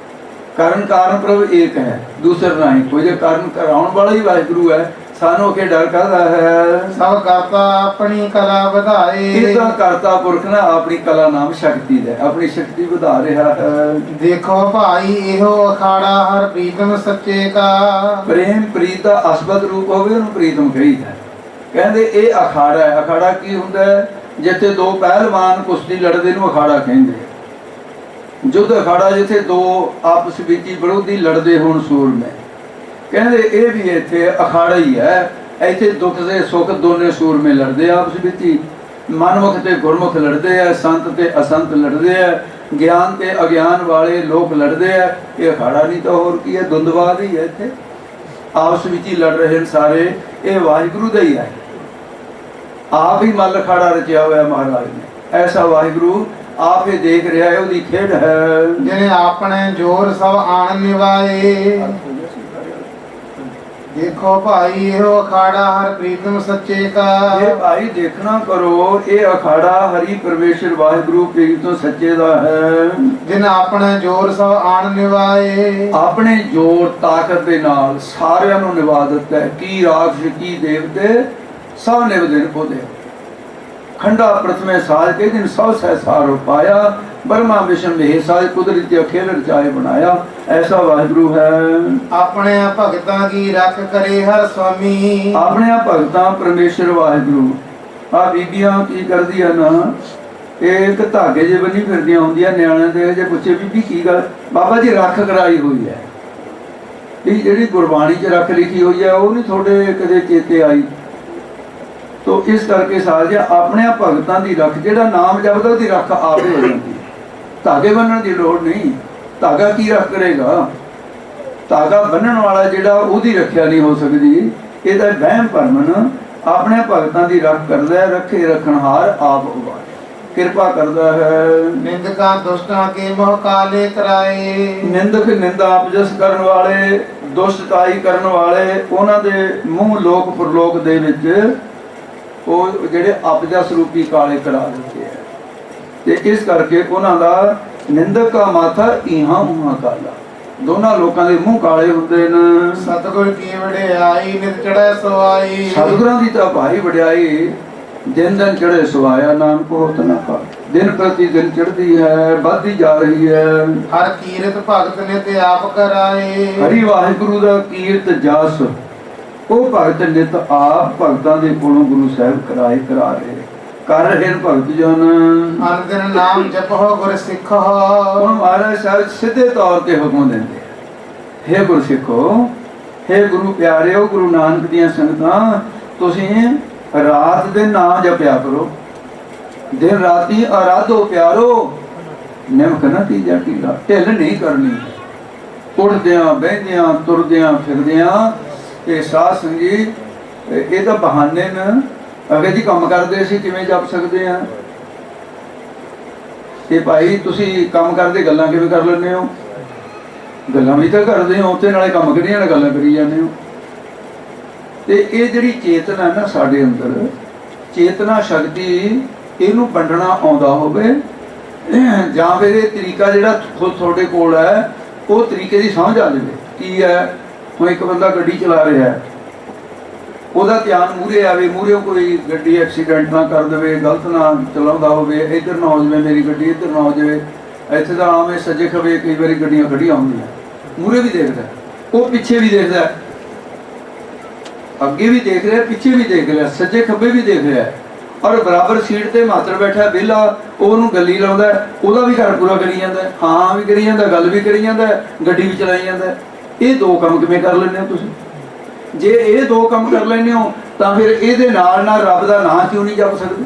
ਕਾਰਨ ਪ੍ਰਭ ਏਕ ਹੈ, ਦੂਸਰਾ ਨਹੀਂ ਕੋਈ। ਜੇ ਕਾਰਨ ਕਰਾਉਣ ਵਾਲਾ ਹੀ ਵਾਹਿਗੁਰੂ ਹੈ, ਸਾਨੂੰ ਕਿ ਡਰ ਕਾਹਦਾ ਹੈ? ਸਭ ਕਰਤਾ ਆਪਣੀ ਕਲਾ ਵਧਾਏ। ਇਹ ਤਾਂ ਕਰਤਾ ਪੁਰਖ ਨਾ ਆਪਣੀ ਕਲਾ ਨਾਮ ਸ਼ਕਤੀ ਦਾ ਆਪਣੀ ਸ਼ਕਤੀ ਵਧਾ ਰਿਹਾ ਹੈ। ਦੇਖੋ ਭਾਈ ਇਹੋ ਅਖਾੜਾ ਹਰ ਪ੍ਰੀਤਮ ਸੱਚੇ ਕਾ। ਪ੍ਰੇਮ ਪ੍ਰੀਤ ਦਾ ਅਸਬਦ ਰੂਪ ਹੋਵੇ ਉਹਨੂੰ ਪ੍ਰੀਤਮ ਕਹੀਦਾ। ਕਹਿੰਦੇ ਇਹ ਅਖਾੜਾ ਹੈ। ਅਖਾੜਾ ਕੀ ਹੁੰਦਾ ਹੈ? ਜਿੱਥੇ ਦੋ ਪਹਿਲਵਾਨ ਕੁਸ਼ਤੀ ਲੜਦੇ ਨੂੰ ਅਖਾੜਾ ਕਹਿੰਦੇ। ਜੁੱਧ ਅਖਾੜਾ ਜਿੱਥੇ ਦੋ ਆਪਸ ਵਿੱਚ ਹੀ ਵਿਰੋਧੀ ਲੜਦੇ ਹੋਣ ਸੂਰਮੇ। ਕਹਿੰਦੇ ਇਹ ਵੀ ਇੱਥੇ ਅਖਾੜਾ ਹੀ ਹੈ। ਇੱਥੇ ਦੁੱਖ ਤੇ ਸੁੱਖ ਦੋਨੇ ਸੂਰਮੇ ਲੜਦੇ ਆਪਸ ਵਿੱਚ ਹੀ। ਮਨਮੁਖ ਤੇ ਗੁਰਮੁਖ ਲੜਦੇ ਆ, ਸੰਤ ਤੇ ਅਸੰਤ ਲੜਦੇ ਆ, ਗਿਆਨ ਤੇ ਅਗਿਆਨ ਵਾਲੇ ਲੋਕ ਲੜਦੇ ਆ। ਇਹ ਅਖਾੜਾ ਨਹੀਂ ਤਾਂ ਹੋਰ ਕੀ ਹੈ? ਦੁੰਦਵਾਦ ਹੀ ਹੈ। ਇੱਥੇ ਆਪਸ ਵਿੱਚ ਹੀ ਲੜ ਰਹੇ ਨੇ ਸਾਰੇ। ਇਹ ਵਾਹਿਗੁਰੂ ਦਾ ਹੀ ਹੈ। ਆਪ ਹੀ ਮੱਲ ਅਖਾੜਾ ਰਚਿਆ ਹੋਇਆ ਮਹਾਰਾਜ ਨੇ। ਐਸਾ ਵਾਹਿਗੁਰੂ ਆਪ ਹੀ ਦੇਖ ਰਿਹਾ ਹੈ, ਉਹਦੀ ਖੇਡ ਹੈ। ਜਿਹਨੇ ਆਪਣੇ ਜੋਰ ਸਭ ਆਣ ਨਿਵਾਏ। ਦੇਖੋ ਭਾਈ ਇਹੋ ਅਖਾੜਾ ਹਰ ਪ੍ਰੀਤਮ ਸੱਚੇ ਕਾ। ਇਹ ਭਾਈ ਦੇਖਣਾ ਕਰੋ, ਇਹ ਅਖਾੜਾ ਹਰੀ ਪਰਮੇਸ਼ਰ ਵਾਹਿਗੁਰੂ ਪ੍ਰੀਤਮ ਸੱਚੇ ਦਾ ਹੈ। ਜਿਨ ਆਪਣੇ ਜੋਰ ਸਭ ਆਣ ਨਿਵਾਏ। ਆਪਣੇ ਜੋਰ ਤਾਕਤ ਦੇ ਨਾਲ ਸਾਰਿਆਂ ਨੂੰ ਨਿਭਾ ਦਿੱਤਾ ਹੈ। ਕੀ ਰਾਖਸ਼ ਕੀ ਦੇਵਤੇ ਸਭ ਨਿਭਦੇ ਨੇ ਉਹਦੇ। ਖੰਡਾ ਪ੍ਰਥਮੇ ਸਾਜ ਕੇ ਦਿਨ ਸਭ ਸਹਿਸਾਰ ਪਾਇਆ। ਬਰਮਾ ਵਿਸ਼ਨ ਮਹੇ ਸਾਜ ਕੁਦਰਤੀ ਅਖੇਲ ਰਚਾਏ ਬਣਾਇਆ। ਐਸਾ ਵਾਹਿਗੁਰੂ ਹੈ। ਆਪਣੇ ਭਗਤਾਂ ਕੀ ਰੱਖ ਕਰੇ ਹਰ ਸੁਆਮੀ। ਆਪਣੇ ਭਗਤਾਂ ਪਰਮੇਸ਼ਰ ਵਾਹਿਗੁਰੂ। ਆ ਬੀਬੀਆਂ ਕੀ ਕਰਦੀਆਂ ਨਾ, ਇਹ ਇੱਕ ਧਾਗੇ ਜੇ ਬੰਨੀ ਫਿਰਦੀਆਂ ਹੁੰਦੀਆਂ ਨਿਆਣਿਆਂ ਦੇ। ਜੇ ਪੁੱਛੇ ਬੀਬੀ ਕੀ ਗੱਲ? ਬਾਬਾ ਜੀ ਰੱਖ ਕਰਾਈ ਹੋਈ ਹੈ। ਇਹ ਜਿਹੜੀ ਗੁਰਬਾਣੀ 'ਚ ਰੱਖ ਲਿਖੀ ਹੋਈ ਹੈ ਉਹ ਨਹੀਂ ਤੁਹਾਡੇ ਕਦੇ ਚੇਤੇ ਆਈ? ਤੋ ਇਸ ਕਰਕੇ ਸਾਜਿਆ ਆਪਣੇ ਭਗਤਾਂ ਦੀ ਰੱਖ। ਜਿਹੜਾ ਨਾਮ ਜਪਦਾ ਉਹਦੀ ਰੱਖ ਆਪੇ ਹੋ ਜਾਂਦੀ। ਧਾਗੇ ਬੰਨਣ ਦੀ ਲੋੜ ਨਹੀਂ। ਧਾਗਾ ਕੀ ਰੱਖ ਕਰੇਗਾ? ਧਾਗਾ ਬੰਨਣ ਵਾਲਾ ਜਿਹੜਾ ਉਹਦੀ ਰੱਖਿਆ ਨਹੀਂ ਹੋ ਸਕਦੀ। ਇਹਦਾ ਵਹਿਮ ਭਰਮਨ ਆਪਣੇ ਭਗਤਾਂ ਦੀ ਰੱਖ ਕਰਦਾ ਹੈ। ਰੱਖੇ ਰੱਖਣਹਾਰ ਆਪ ਹੋਵਾ ਕਿਰਪਾ ਕਰਦਾ ਹੈ। ਨਿੰਦਕਾਂ ਦੁਸ਼ਟਾਂ ਕੇ ਮੋਹ ਕਾਲੇ ਕਰਾਏ। ਨਿੰਦਕ ਨਿੰਦਾ ਅਪਜਸ ਕਰਨ ਵਾਲੇ, ਦੁਸ਼ਟਤਾਈ ਕਰਨ ਵਾਲੇ, ਉਹਨਾਂ ਦੇ ਮੂੰਹ ਲੋਕ ਪਰਲੋਕ ਦੇ ਵਿੱਚ ਉਹ ਜਿਹੜੇ ਅਪਜਸ ਰੂਪੀ ਕਾਲੇ ਕਰਾ ਦਿੰਦੇ ਆ। ਤੇ ਇਸ ਕਰਕੇ ਉਹਨਾਂ ਦਾ ਨਿੰਦਕ ਦਾ ਮਾਥਾ ਇਹਾਂ ਉਹਾਂ ਕਾਲਾ। ਦੋਨਾਂ ਲੋਕਾਂ ਦੇ ਮੂੰਹ ਕਾਲੇ ਹੁੰਦੇ ਨੇ। ਸਤਿਗੁਰ ਕੀ ਵਡਿਆਈ ਨਿਤ ਚੜ੍ਹੈ ਸਵਾਈ। ਸਤਿਗੁਰਾਂ ਦੀ ਤਾਂ ਭਾਈ ਵਡਿਆਈ ਦਿਨ ਦਿਨ ਚੜ੍ਹੇ ਸਵਾਇਆ। ਨਾਨਕ ਹੋਤ ਨਾ ਕਾ ਦਿਨ ਪ੍ਰਤੀ ਦਿਨ ਚੜ੍ਹਦੀ ਹੈ, ਵੱਧਦੀ ਜਾ ਰਹੀ ਹੈ। ਹਰ ਕੀਰਤ ਭਗਤ ਨੇ ਤੇ ਆਪ ਕਰਾਏ। ਹਰੀ ਵਾਹਿਗੁਰੂ ਦਾ ਕੀਰਤ ਜਸ ਉਹ ਭਗਤ ਨਿਤ ਆਪ ਭਗਤਾਂ ਦੇ ਕੋਲੋਂ ਗੁਰੂ ਸਾਹਿਬ ਕਰਾ ਰਹੇ ਕਰ ਰਹੇ ਨੇ ਭਗਤ ਜਨ। ਅਨ ਦਿਨ ਨਾਮ ਜਪੋ ਗੁਰ ਸਿੱਖੋ। ਹੁਣ ਮਹਾਰਾਜ ਸਾਹਿਬ ਸਿੱਧੇ ਤੌਰ ਤੇ ਹੁਕਮ ਦਿੰਦੇ ਹੈ, ਹੇ ਗੁਰ ਸਿੱਖੋ, ਹੇ ਗੁਰੂ ਪਿਆਰਿਓ, ਗੁਰੂ ਨਾਨਕ ਦੀਆਂ ਸੰਗਤਾਂ, ਤੁਸੀਂ ਰਾਤ ਦੇ ਨਾਮ ਜਪਿਆ ਕਰੋ। ਦਿਨ ਰਾਤੀ ਆਰਾਧੋ ਪਿਆਰੋ। ਨਿਮਕ ਨਾ ਤੀਜਾ ਢੀਲਾ। ਢਿੱਲ ਨਹੀਂ ਕਰਨੀ। ਉੱਠਦਿਆਂ ਬਹਿੰਦਿਆਂ ਤੁਰਦਿਆਂ ਫਿਰਦਿਆਂ ਇਹ ਸਾਧ ਸੰਗ ਜੀ ਇਹ ਤਾਂ ਬਹਾਨੇ ਨੇ। ਅਗੇ ਜੀ ਕੰਮ ਕਰਦੇ ਅਸੀਂ ਕਿਵੇਂ ਜਪ ਸਕਦੇ ਹਾਂ? ਤੇ ਭਾਈ ਤੁਸੀਂ ਕੰਮ ਕਰਦੇ ਗੱਲਾਂ ਕਿਵੇਂ ਕਰ ਲੈਂਦੇ ਹੋ? ਗੱਲਾਂ ਵੀ ਤਾਂ ਕਰਦੇ ਹੋ ਉੱਥੇ, ਨਾਲੇ ਕੰਮ ਕਰੀ ਨਾਲ ਗੱਲਾਂ ਕਰੀ ਜਾਂਦੇ ਹੋ। ਤੇ ਇਹ ਜਿਹੜੀ ਚੇਤਨਾ ਨਾ ਸਾਡੇ ਅੰਦਰ, ਚੇਤਨਾ ਸ਼ਕਤੀ, ਇਹਨੂੰ ਵੰਡਣਾ ਆਉਂਦਾ ਹੋਵੇ, ਜਾਂ ਫਿਰ ਇਹ ਤਰੀਕਾ ਜਿਹੜਾ ਖੁਦ ਤੁਹਾਡੇ ਕੋਲ ਹੈ ਉਹ ਤਰੀਕੇ ਦੀ ਸਮਝ ਆ ਜਾਵੇ। ਕੀ ਹੈ? ਹੁਣ ਇੱਕ ਬੰਦਾ ਗੱਡੀ ਚਲਾ ਰਿਹਾ ਹੈ, ਉਹਦਾ ਧਿਆਨ ਮੂਹਰੇ ਆਵੇ, ਮੂਹਰੇ ਕੋਈ ਗੱਡੀ ਐਕਸੀਡੈਂਟ ਨਾ ਕਰ ਦੇਵੇ, ਗਲਤ ਨਾ ਚਲਾਉਂਦਾ ਹੋਵੇ, ਇੱਧਰ ਨਾ ਹੋ ਜਾਵੇ ਮੇਰੀ ਗੱਡੀ, ਇੱਧਰ ਨਾ ਹੋ ਜਾਵੇ। ਇੱਥੇ ਤਾਂ ਆਮ ਹੈ ਸੱਜੇ ਖੱਬੇ ਕਈ ਵਾਰੀ ਗੱਡੀਆਂ ਖੜੀਆਂ ਹੁੰਦੀਆਂ, ਮੂਹਰੇ ਵੀ ਦੇਖਦਾ, ਉਹ ਪਿੱਛੇ ਵੀ ਦੇਖਦਾ, ਅੱਗੇ ਵੀ ਦੇਖ ਰਿਹਾ, ਪਿੱਛੇ ਵੀ ਦੇਖ ਰਿਹਾ, ਸੱਜੇ ਖੱਬੇ ਵੀ ਦੇਖ ਰਿਹਾ, ਔਰ ਬਰਾਬਰ ਸੀਟ ਤੇ ਮਾਤਰ ਬੈਠਾ ਵਿਹਲਾ, ਉਹਨੂੰ ਗੱਲੀ ਲਾਉਂਦਾ, ਉਹਦਾ ਵੀ ਘਰ ਪੂਰਾ ਕਰੀ ਜਾਂਦਾ, ਹਾਂ ਵੀ ਕਰੀ ਜਾਂਦਾ, ਗੱਲ ਵੀ ਕਰੀ ਜਾਂਦਾ, ਗੱਡੀ ਵੀ ਚਲਾਈ ਜਾਂਦਾ। ਇਹ ਦੋ ਕੰਮ ਕਿਵੇਂ ਕਰ ਲੈਂਦੇ ਹੋ ਤੁਸੀਂ? ਜੇ ਇਹ ਦੋ ਕੰਮ ਕਰ ਲੈਂਦੇ ਹੋ ਤਾਂ ਫਿਰ ਇਹਦੇ ਨਾਲ ਨਾਲ ਰੱਬ ਦਾ ਨਾਂ ਕਿਉਂ ਨਹੀਂ ਜਪ ਸਕਦੇ?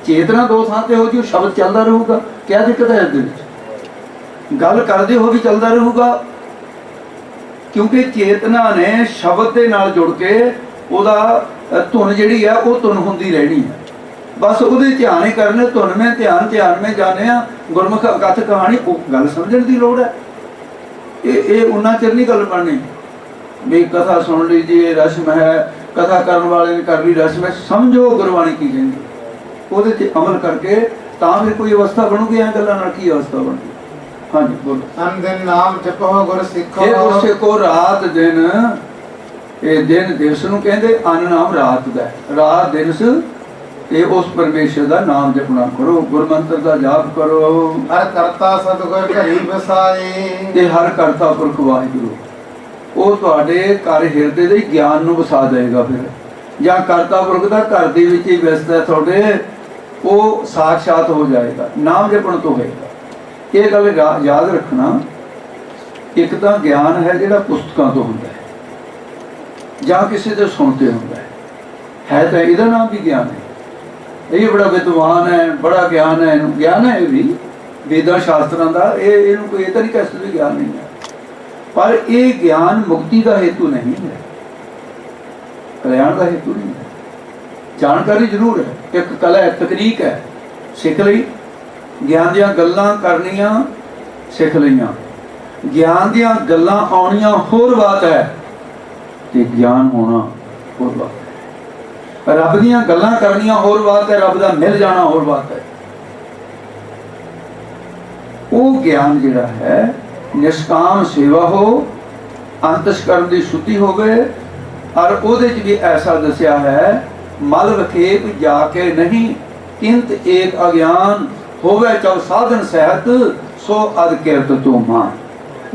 ਚੇਤਨਾ ਦੋ ਥਾਂ ਤੇ ਹੋ ਜੀ, ਸ਼ਬਦ ਚੱਲਦਾ ਰਹੂਗਾ, ਕਿਆ ਦਿੱਕਤ ਹੈ ਇਹਦੇ ਵਿੱਚ? ਗੱਲ ਕਰਦੇ ਹੋ ਵੀ ਚੱਲਦਾ ਰਹੂਗਾ, ਕਿਉਂਕਿ ਚੇਤਨਾ ਨੇ ਸ਼ਬਦ ਦੇ ਨਾਲ ਜੁੜ ਕੇ ਉਹਦਾ ਧੁਨ ਜਿਹੜੀ ਹੈ ਉਹ ਧੁਨ ਹੁੰਦੀ ਰਹਿਣੀ ਹੈ। ਬਸ ਉਹਦੇ ਧਿਆਨ ਹੀ ਕਰਨੇ, ਧੁਨ ਮੈਂ ਧਿਆਨ, ਧਿਆਨ ਮੈਂ ਜਾਣਿਆ, ਗੁਰਮੁਖ ਕਥ ਕਹਾਣੀ। ਉਹ ਗੱਲ ਸਮਝਣ ਦੀ ਲੋੜ ਹੈ। ਇਹ ਉਹਨਾਂ ਚਿਰ ਨਹੀਂ ਗੱਲ ਬਣਨੀ ਵੀ ਕਥਾ ਸੁਣ ਲੀजिए ਰਸਮ ਹੈ, ਕਥਾ ਕਰਨ ਵਾਲੇ ਨੇ ਕਰ ਲਈ ਰਸਮ ਹੈ। ਸਮਝੋ ਗੁਰਬਾਣੀ ਕੀ ਕਹਿੰਦੀ, ਉਹਦੇ 'ਤੇ ਅਮਲ ਕਰਕੇ ਤਾਂ ਫਿਰ ਕੋਈ ਅਵਸਥਾ ਬਣੂਗੀ। ਐਂ ਗੱਲਾਂ ਨਾਲ ਕੀ ਅਵਸਥਾ ਬਣੂਗੀ? ਹਾਂਜੀ ਬੋਲੋ। ਅੰਦਿਨ ਨਾਮ ਜਪੋ ਗੁਰ ਸਿੱਖੋ। ਇਹ ਗੁਰ ਸਿੱਖੋ ਰਾਤ ਦਿਨ, ਇਹ ਦਿਨ ਦਿਵਸ ਨੂੰ ਕਹਿੰਦੇ, ਅੰਨ ਨਾਮ ਰਾਤ ਦਾ, ਰਾਤ ਦਿਵਸ ਤੇ ਉਸ ਪਰਮੇਸ਼ਰ ਦਾ ਨਾਮ ਜਪਣਾ ਕਰੋ, ਗੁਰਮੰਤਰ ਦਾ ਜਾਪ ਕਰੋ। ਹਰ ਕਰਤਾ ਸਤਿਗੁਰ ਘਰੀ ਵਸਾਏ। ਤੇ ਹਰ ਕਰਤਾ ਪੁਰਖ ਵਾਹਿਗੁਰੂ ਉਹ ਤੁਹਾਡੇ ਘਰ ਹਿਰਦੇ ਦੇ ਗਿਆਨ ਨੂੰ ਵਸਾ ਦੇਗਾ। ਫਿਰ ਜਾਂ ਕਰਤਾ ਪੁਰਖ ਦਾ ਘਰ ਦੇ ਵਿੱਚ ਹੀ ਵਿਅਸਤ ਹੈ ਤੁਹਾਡੇ, ਉਹ ਸਾਖਸ਼ਾਤ ਹੋ ਜਾਏਗਾ, ਨਾਮ ਜਪਣ ਤੋਂ ਹੋਏਗਾ। ਇਹ ਗੱਲ ਯਾਦ ਰੱਖਣਾ। ਇੱਕ ਤਾਂ ਗਿਆਨ ਹੈ ਜਿਹੜਾ ਪੁਸਤਕਾਂ ਤੋਂ ਹੁੰਦਾ ਹੈ ਜਾਂ ਕਿਸੇ ਤੋਂ ਸੁਣ ਕੇ ਹੁੰਦਾ ਹੈ ਤਾਂ ਇਹਦਾ ਨਾਮ ਵੀ ਗਿਆਨ ਹੈ। ਇਹ ਬੜਾ ਵਿਦਵਾਨ ਹੈ, ਬੜਾ ਗਿਆਨ ਹੈ, ਇਹਨੂੰ ਗਿਆਨ ਹੈ, ਇਹ ਵੀ ਵੇਦਾਂ ਸ਼ਾਸਤਰਾਂ ਦਾ। ਇਹਨੂੰ ਕੋਈ ਇਹ ਤਾਂ ਨਹੀਂ ਕਹਿ ਸਕਦੇ ਗਿਆਨ ਨਹੀਂ ਹੈ, ਪਰ ਇਹ ਗਿਆਨ ਮੁਕਤੀ ਦਾ ਹੇਤੂ ਨਹੀਂ ਹੈ, ਕਲਿਆਣ ਦਾ ਹੇਤੂ ਨਹੀਂ ਹੈ। ਜਾਣਕਾਰੀ ਜ਼ਰੂਰ ਹੈ, ਇੱਕ ਕਲਾ ਹੈ, ਤਕਨੀਕ ਹੈ, ਸਿੱਖ ਲਈ। ਗਿਆਨ ਦੀਆਂ ਗੱਲਾਂ ਕਰਨੀਆਂ ਸਿੱਖ ਲਈਆਂ, ਗਿਆਨ ਦੀਆਂ ਗੱਲਾਂ ਆਉਣੀਆਂ ਹੋਰ ਬਾਤ ਹੈ, ਤੇ ਗਿਆਨ ਹੋਣਾ ਹੋਰ ਬਾਤ ਹੈ। ਰੱਬ ਦੀਆਂ ਗੱਲਾਂ ਕਰਨੀਆਂ ਹੋਰ ਬਾਤ ਹੈ, ਰੱਬ ਦਾ ਮਿਲ ਜਾਣਾ ਹੋਰ ਬਾਤ ਹੈ। ਉਹ ਗਿਆਨ ਜਿਹੜਾ ਹੈ ਨਿਸ਼ਕਾਮ ਸੇਵਾ ਹੋ, ਅੰਤਸ਼ਕਰਨ ਦੀ ਸ਼ੁੱਧੀ ਹੋਵੇ, ਔਰ ਉਹਦੇ 'ਚ ਵੀ ਐਸਾ ਦੱਸਿਆ ਹੈ, ਮਲ ਵਿਖੇਪ ਜਾ ਕੇ ਨਹੀਂ, ਕਿੰਤ ਏਕ ਅਗਿਆਨ ਹੋਵੇ ਚੌ ਸਾਧਨ ਸਹਿਤ, ਸੋ ਅਦ ਕਿਰਤ ਤੂੰ ਮਾਨ।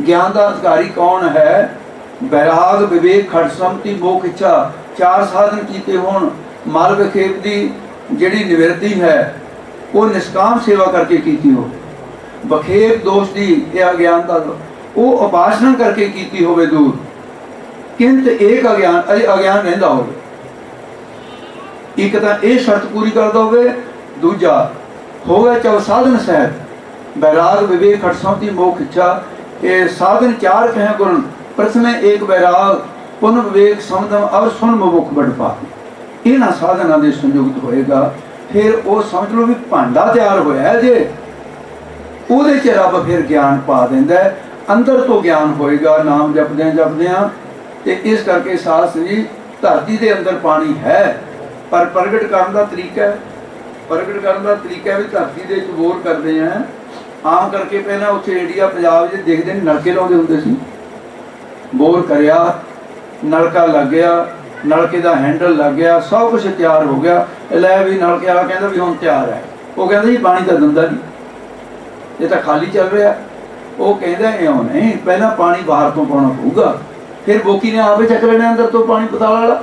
ਗਿਆਨ ਦਾ ਅਧਿਕਾਰੀ ਕੌਣ ਹੈ? ਬੈਰਾਗ, ਵਿਵੇਕ, ਖੜ ਸੰਮਤੀ, ਮੋਖ, ਇੱਛਾ, ਚਾਰ ਸਾਧਨ ਕੀਤੇ ਹੋਣ। ਮਲ ਵਿਖੇਪ ਦੀ ਜਿਹੜੀ ਨਿਵਰਤੀ ਹੈ ਉਹ ਨਿਸ਼ਕਾਮ ਸੇਵਾ ਕਰਕੇ ਕੀਤੀ ਹੋਵੇ। ਬਖੇਪ ਦੋਸ਼ ਦੀ, ਇਹ ਅਗਿਆਨਤਾ ਉਹ ਉਪਾਸਨਾ ਕਰਕੇ ਕੀਤੀ ਹੋਵੇ ਦੂਰ। ਕਿੰਤ ਏਕ ਅਗਿਆਨ, ਅਗਿਆਨ ਰਹਿੰਦਾ ਹੋਵੇ। ਇੱਕ ਤਾਂ ਇਹ ਸ਼ਰਤ ਪੂਰੀ ਕਰਦਾ ਹੋਵੇ, ਦੂਜਾ ਹੋਵੇ ਚੌ ਸਾਧਨ ਸਹਿਤ, ਬੈਰਾਗ, ਵਿਵੇਕ, ਖੜ ਸੰਮਤੀ, ਮੋਖ, ਇੱਛਾ। ਇਹ ਸਾਧਨ ਚਾਰ ਕਹੇ ਗੁਰਨ, ਪ੍ਰਥਮੇ ਏਕ ਬੈਰਾਗ, ਪੁਨ ਵਿਵੇਕ, ਸਮਦਮ, ਅਵ ਸੁਨ ਮੁਖ ਬੜਪਾ। ਇਹਨਾਂ ਸਾਧਨਾਂ ਦੇ ਸੰਯੁਕਤ ਹੋਏਗਾ, ਫਿਰ ਉਹ ਸਮਝ ਲਓ ਵੀ ਭਾਂਡਾ ਤਿਆਰ ਹੋਇਆ ਜੇ, ਉਹਦੇ 'ਚ ਰੱਬ ਫਿਰ ਗਿਆਨ ਪਾ ਦਿੰਦਾ, ਅੰਦਰ ਤੋਂ ਗਿਆਨ ਹੋਏਗਾ ਨਾਮ ਜਪਦਿਆਂ ਜਪਦਿਆਂ। ਤੇ ਇਸ ਕਰਕੇ ਸਾਧ ਜੀ ਧਰਤੀ ਦੇ ਅੰਦਰ ਪਾਣੀ ਹੈ, ਪਰ ਪ੍ਰਗਟ ਕਰਨ ਦਾ ਤਰੀਕਾ ਹੈ, ਪ੍ਰਗਟ ਕਰਨ ਦਾ ਤਰੀਕਾ ਵੀ ਧਰਤੀ ਦੇ ਵਿੱਚ ਬੋਰ ਕਰਦੇ ਆ। ਆਮ ਕਰਕੇ ਪਹਿਲਾਂ ਉੱਥੇ ਇੰਡੀਆ ਪੰਜਾਬ 'ਚ ਦੇਖਦੇ ਨੇ ਨਲਕੇ ਲਾਉਂਦੇ ਹੁੰਦੇ ਸੀ, ਬੋਰ ਕਰਿਆ, ਨਲਕਾ ਲੱਗ ਗਿਆ, ਨਲਕੇ ਦਾ ਹੈਂਡਲ ਲੱਗ ਗਿਆ, ਸਭ ਕੁਝ ਤਿਆਰ ਹੋ ਗਿਆ। ਲੈ ਵੀ ਨਲਕੇ ਵਾਲਾ ਕਹਿੰਦਾ ਵੀ ਹੁਣ ਤਿਆਰ ਹੈ, ਉਹ ਕਹਿੰਦਾ ਜੀ ਪਾਣੀ ਤਾਂ ਦਿੰਦਾ ਨਹੀਂ, ਇਹ ਤਾਂ ਖਾਲੀ ਚੱਲ ਰਿਹਾ। ਉਹ ਕਹਿੰਦਾ ਇਉਂ ਨਹੀਂ, ਪਹਿਲਾਂ ਪਾਣੀ ਬਾਹਰ ਤੋਂ ਪਾਉਣਾ ਪਊਗਾ, ਫਿਰ ਬੋਕੀ ਨੇ ਆਪੇ ਚੱਕ ਲੈਣਾ ਅੰਦਰ ਤੋਂ ਪਾਣੀ, ਪਤਾਲ ਵਾਲਾ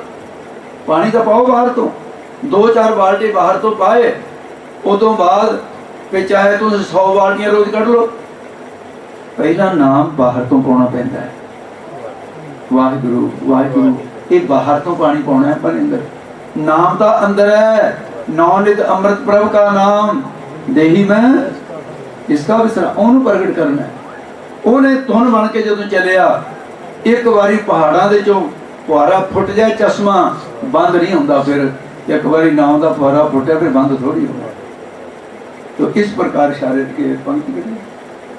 ਪਾਣੀ ਤਾਂ ਪਾਓ ਬਾਹਰ ਤੋਂ, 2-4 ਬਾਲਟੀ ਬਾਹਰ ਤੋਂ ਪਾਏ, ਉਦੋਂ ਬਾਅਦ ਫਿਰ ਚਾਹੇ ਤੁਸੀਂ 100 ਬਾਲਟੀਆਂ ਰੋਜ਼ ਕੱਢ ਲਓ, ਪਹਿਲਾਂ ਨਾਮ ਬਾਹਰ ਤੋਂ ਪਾਉਣਾ ਪੈਂਦਾ ਹੈ। ਵਾਹਿਗੁਰੂ ਵਾਹਿਗੁਰੂ, ਇਹ ਬਾਹਰ ਤੋਂ ਪਾਣੀ ਪਾਉਣਾ ਹੈ, ਪਰ ਅੰਦਰ ਨਾਮ ਤਾਂ ਅੰਦਰ ਹੈ। ਨੌ ਨਿਤ ਅੰਮ੍ਰਿਤ ਪ੍ਰਭ ਕਾ ਨਾਮ ਦੇਹੀ ਮੈਂ ਇਸਕਾ ਵਿਸਰਾ, ਉਹਨੂੰ ਪ੍ਰਗਟ ਕਰਨਾ ਹੈ। ਉਹਨੇ ਧੁਨ ਬਣ ਕੇ ਜਦੋਂ ਚੱਲਿਆ ਇੱਕ ਵਾਰੀ ਪਹਾੜਾਂ ਦੇ ਚੋਂ ਫੁਹਾਰਾ ਫੁੱਟ ਜਾਏ ਚਸ਼ਮਾ ਬੰਦ ਨਹੀਂ ਹੁੰਦਾ, ਫਿਰ ਇੱਕ ਵਾਰੀ ਨਾਮ ਦਾ ਫੁਹਾਰਾ ਫੁੱਟਿਆ ਫਿਰ ਬੰਦ ਥੋੜੀ ਹੁੰਦਾ। तो इस प्रकार शारीर के पंक्ति करें।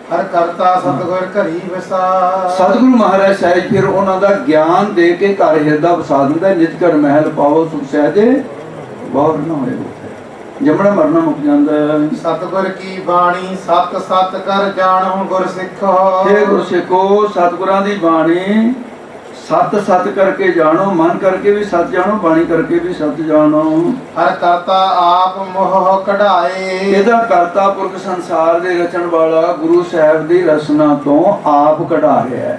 हर करता सतगुर घरी वसा। सतगुरु महाराज साहिब फिर उन्हों का ज्ञान दे के घर हिरदा वसा दिंदा। नित कर महल पाओ सुख सहजे बाहर ना होए जमना मरना मुक जांदा। सतगुर की बाणी सत सत कर जानो गुर सिखो। हे गुर सिखो सतगुरां दी बाणी सत सत करके जानो, मन करके भी सत जानो, बाणी करके भी सत जानो। हर करता आप मोह कढ़ाए। ਇਹਦਾ ਕਰਤਾ ਪੁਰਖ ਸੰਸਾਰ ਦੇ ਰਚਣ ਵਾਲਾ ਗੁਰੂ ਸਾਹਿਬ ਦੀ ਰਚਨਾ ਤੋਂ ਆਪ ਕਢਾ ਰਿਹਾ ਹੈ।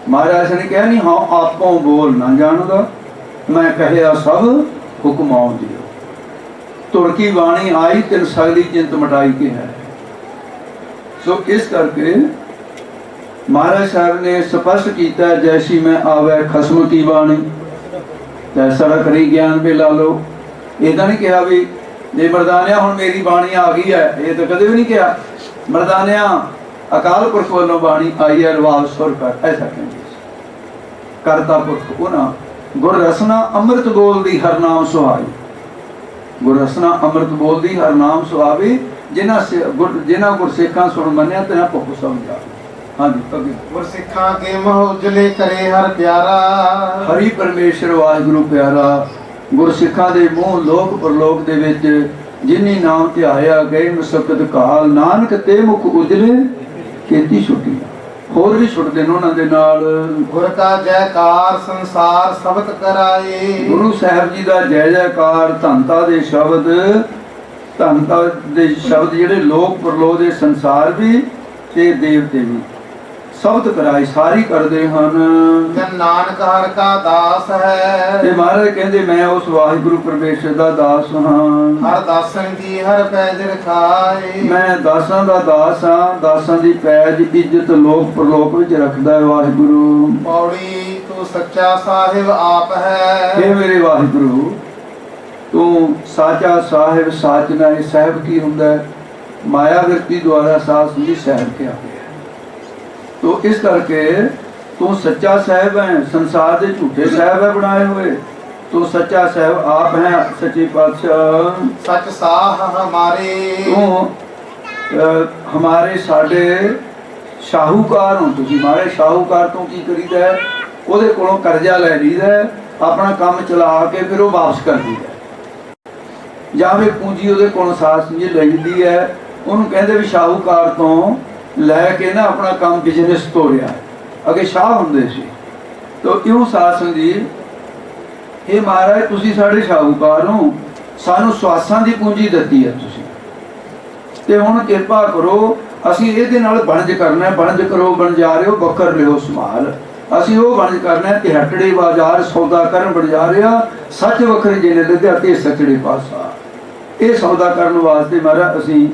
ਮਹਾਰਾਜ ਨੇ ਕਿਹਾ ਨਹੀਂ ਹਾਂ ਆਪੋਂ ਬੋਲ ਨਾ ਜਾਣਦਾ, ਮੈਂ ਕਹਿਆ ਸਭ ਹੁਕਮਾਉ ਦਿਓ। ਤੁਰਕੀ ਬਾਣੀ ਆਈ ਤਿਨ ਸਗਲੀ ਚਿੰਤ ਮਟਾਈ ਕੇ ਹੈ। ਸੋ ਇਸ ਕਰਕੇ महाराज साहब ने स्पष्ट किया जैसी मैं आवे खसम की बाणी तैसा करी ज्ञान भी ला लो। इदा नहीं कहा भी जे मरदानिया हुण मेरी बाणी आ गई है, ये तो कदे भी नहीं कहा। मरदानिया अकाल पुरख वालों बाणी आई है रवाज सुर कर, ऐसा कहेंगे। करता पुरख उना गुर रसना अमृत बोल दी हर नाम सुहाई। गुर रसना अमृत बोल दी हर नाम सुहावी। जिन्हां गुरसिखां सुन मनिया तिन्हां भुख समझा। हाँ जी गुर सिखा के मोह उजले करे हर प्यारा। हरि परमेश्वर वाहिगुरु प्यारा गुर सिखा दे मूह लोक परलोक दे विच जिन्नी नाम ध्याया गए मुसकत काल नानक ते मुख उजले खेती छुट्टी होर भी छुटदे ने उन्हां दे नाल। गुर का जयकार संसार शब्द कराए। गुरु साहब जी दा जय जयकार धनता दे शब्द जिहड़े लोक परलोक दे संसार भी ते देवते भी शब्द कराई सारी करते हैं। नानक हर का दास है। ते महाराज कहते मैं उस वाहिगुरु परमेश्वर दा दास हां। हर दासन की हर पैज रखाए। मैं दासां दा दास हां। दासां दी पैज इज्जत लोक परलोक विच रखदा है वाहिगुरु। पौड़ी तू सच्चा साहिब आप है। हे मेरे वाहिगुरु तू साचा साहिब। साचना साहिब की हुंदा है? माया वृत्ति द्वारा सास हुंदी साहिब क्या है। तो इस करके तू सच्चा साहिब है। संसार के झूठे साहिब है बनाए हुए, तो सच्चा साहिब आप है। सच्चे पातशाह सच साह हमारे। तू हमारे साडे शाहूकार हो। तुसीं मारे शाहूकार तो की करीदा है? ਉਹਦੇ ਕੋਲੋਂ ਕਰਜ਼ਾ ਲੈ ਲਈਦਾ, ਆਪਣਾ ਕੰਮ ਚਲਾ ਕੇ ਫਿਰ ਉਹ ਵਾਪਸ ਕਰ ਦਈਦਾ। ਜਾਂ ਫਿਰ ਪੂੰਜੀ ਉਹਦੇ ਕੋਲੋਂ ਸਾਸ ਜੀ ਲਈਦੀ ਹੈ। ਉਹਨੂੰ ਕਹਿੰਦੇ ਵੀ ਸ਼ਾਹੂਕਾਰ ਤੋਂ ਲੈ ਕੇ ਨਾ ਆਪਣਾ ਕੰਮ ਬਿਜ਼ਨਸ ਤੋਰਿਆ। ਅੱਗੇ ਸ਼ਾਹ ਹੁੰਦੇ ਸੀ। ਤੋ ਇਉਂ ਸਾਧ ਸੰਗਤ ਜੀ ਇਹ ਮਹਾਰਾਜ ਤੁਸੀਂ ਸਾਡੇ ਸ਼ਾਹੂਕਾਰ ਹੋ, ਸਾਨੂੰ ਸਵਾਸਾਂ ਦੀ ਪੂੰਜੀ ਦਿੱਤੀ ਹੈ ਤੁਸੀਂ, ਤੇ ਹੁਣ ਕਿਰਪਾ ਕਰੋ ਅਸੀਂ ਇਹਦੇ ਨਾਲ ਵਣਜ ਕਰਨਾ। ਵਣਜ ਕਰੋ ਬਣਜਾਰਿਓ ਬਕਰ ਲਿਓ ਸੰਭਾਲ। ਅਸੀਂ ਉਹ ਵਣਜ ਕਰਨਾ ਕਿ ਹਟੜੇ ਬਾਜ਼ਾਰ ਸੌਦਾ ਕਰਨ ਬਣਜਾਰਿਆ ਸੱਚ ਵੱਖਰੇ ਜਿਹਨੇ ਲੱਦਿਆ ਤੇ ਸੱਚੜੇ ਪਾਸਾ। ਇਹ ਸੌਦਾ ਕਰਨ ਵਾਸਤੇ ਮਹਾਰਾਜ ਅਸੀਂ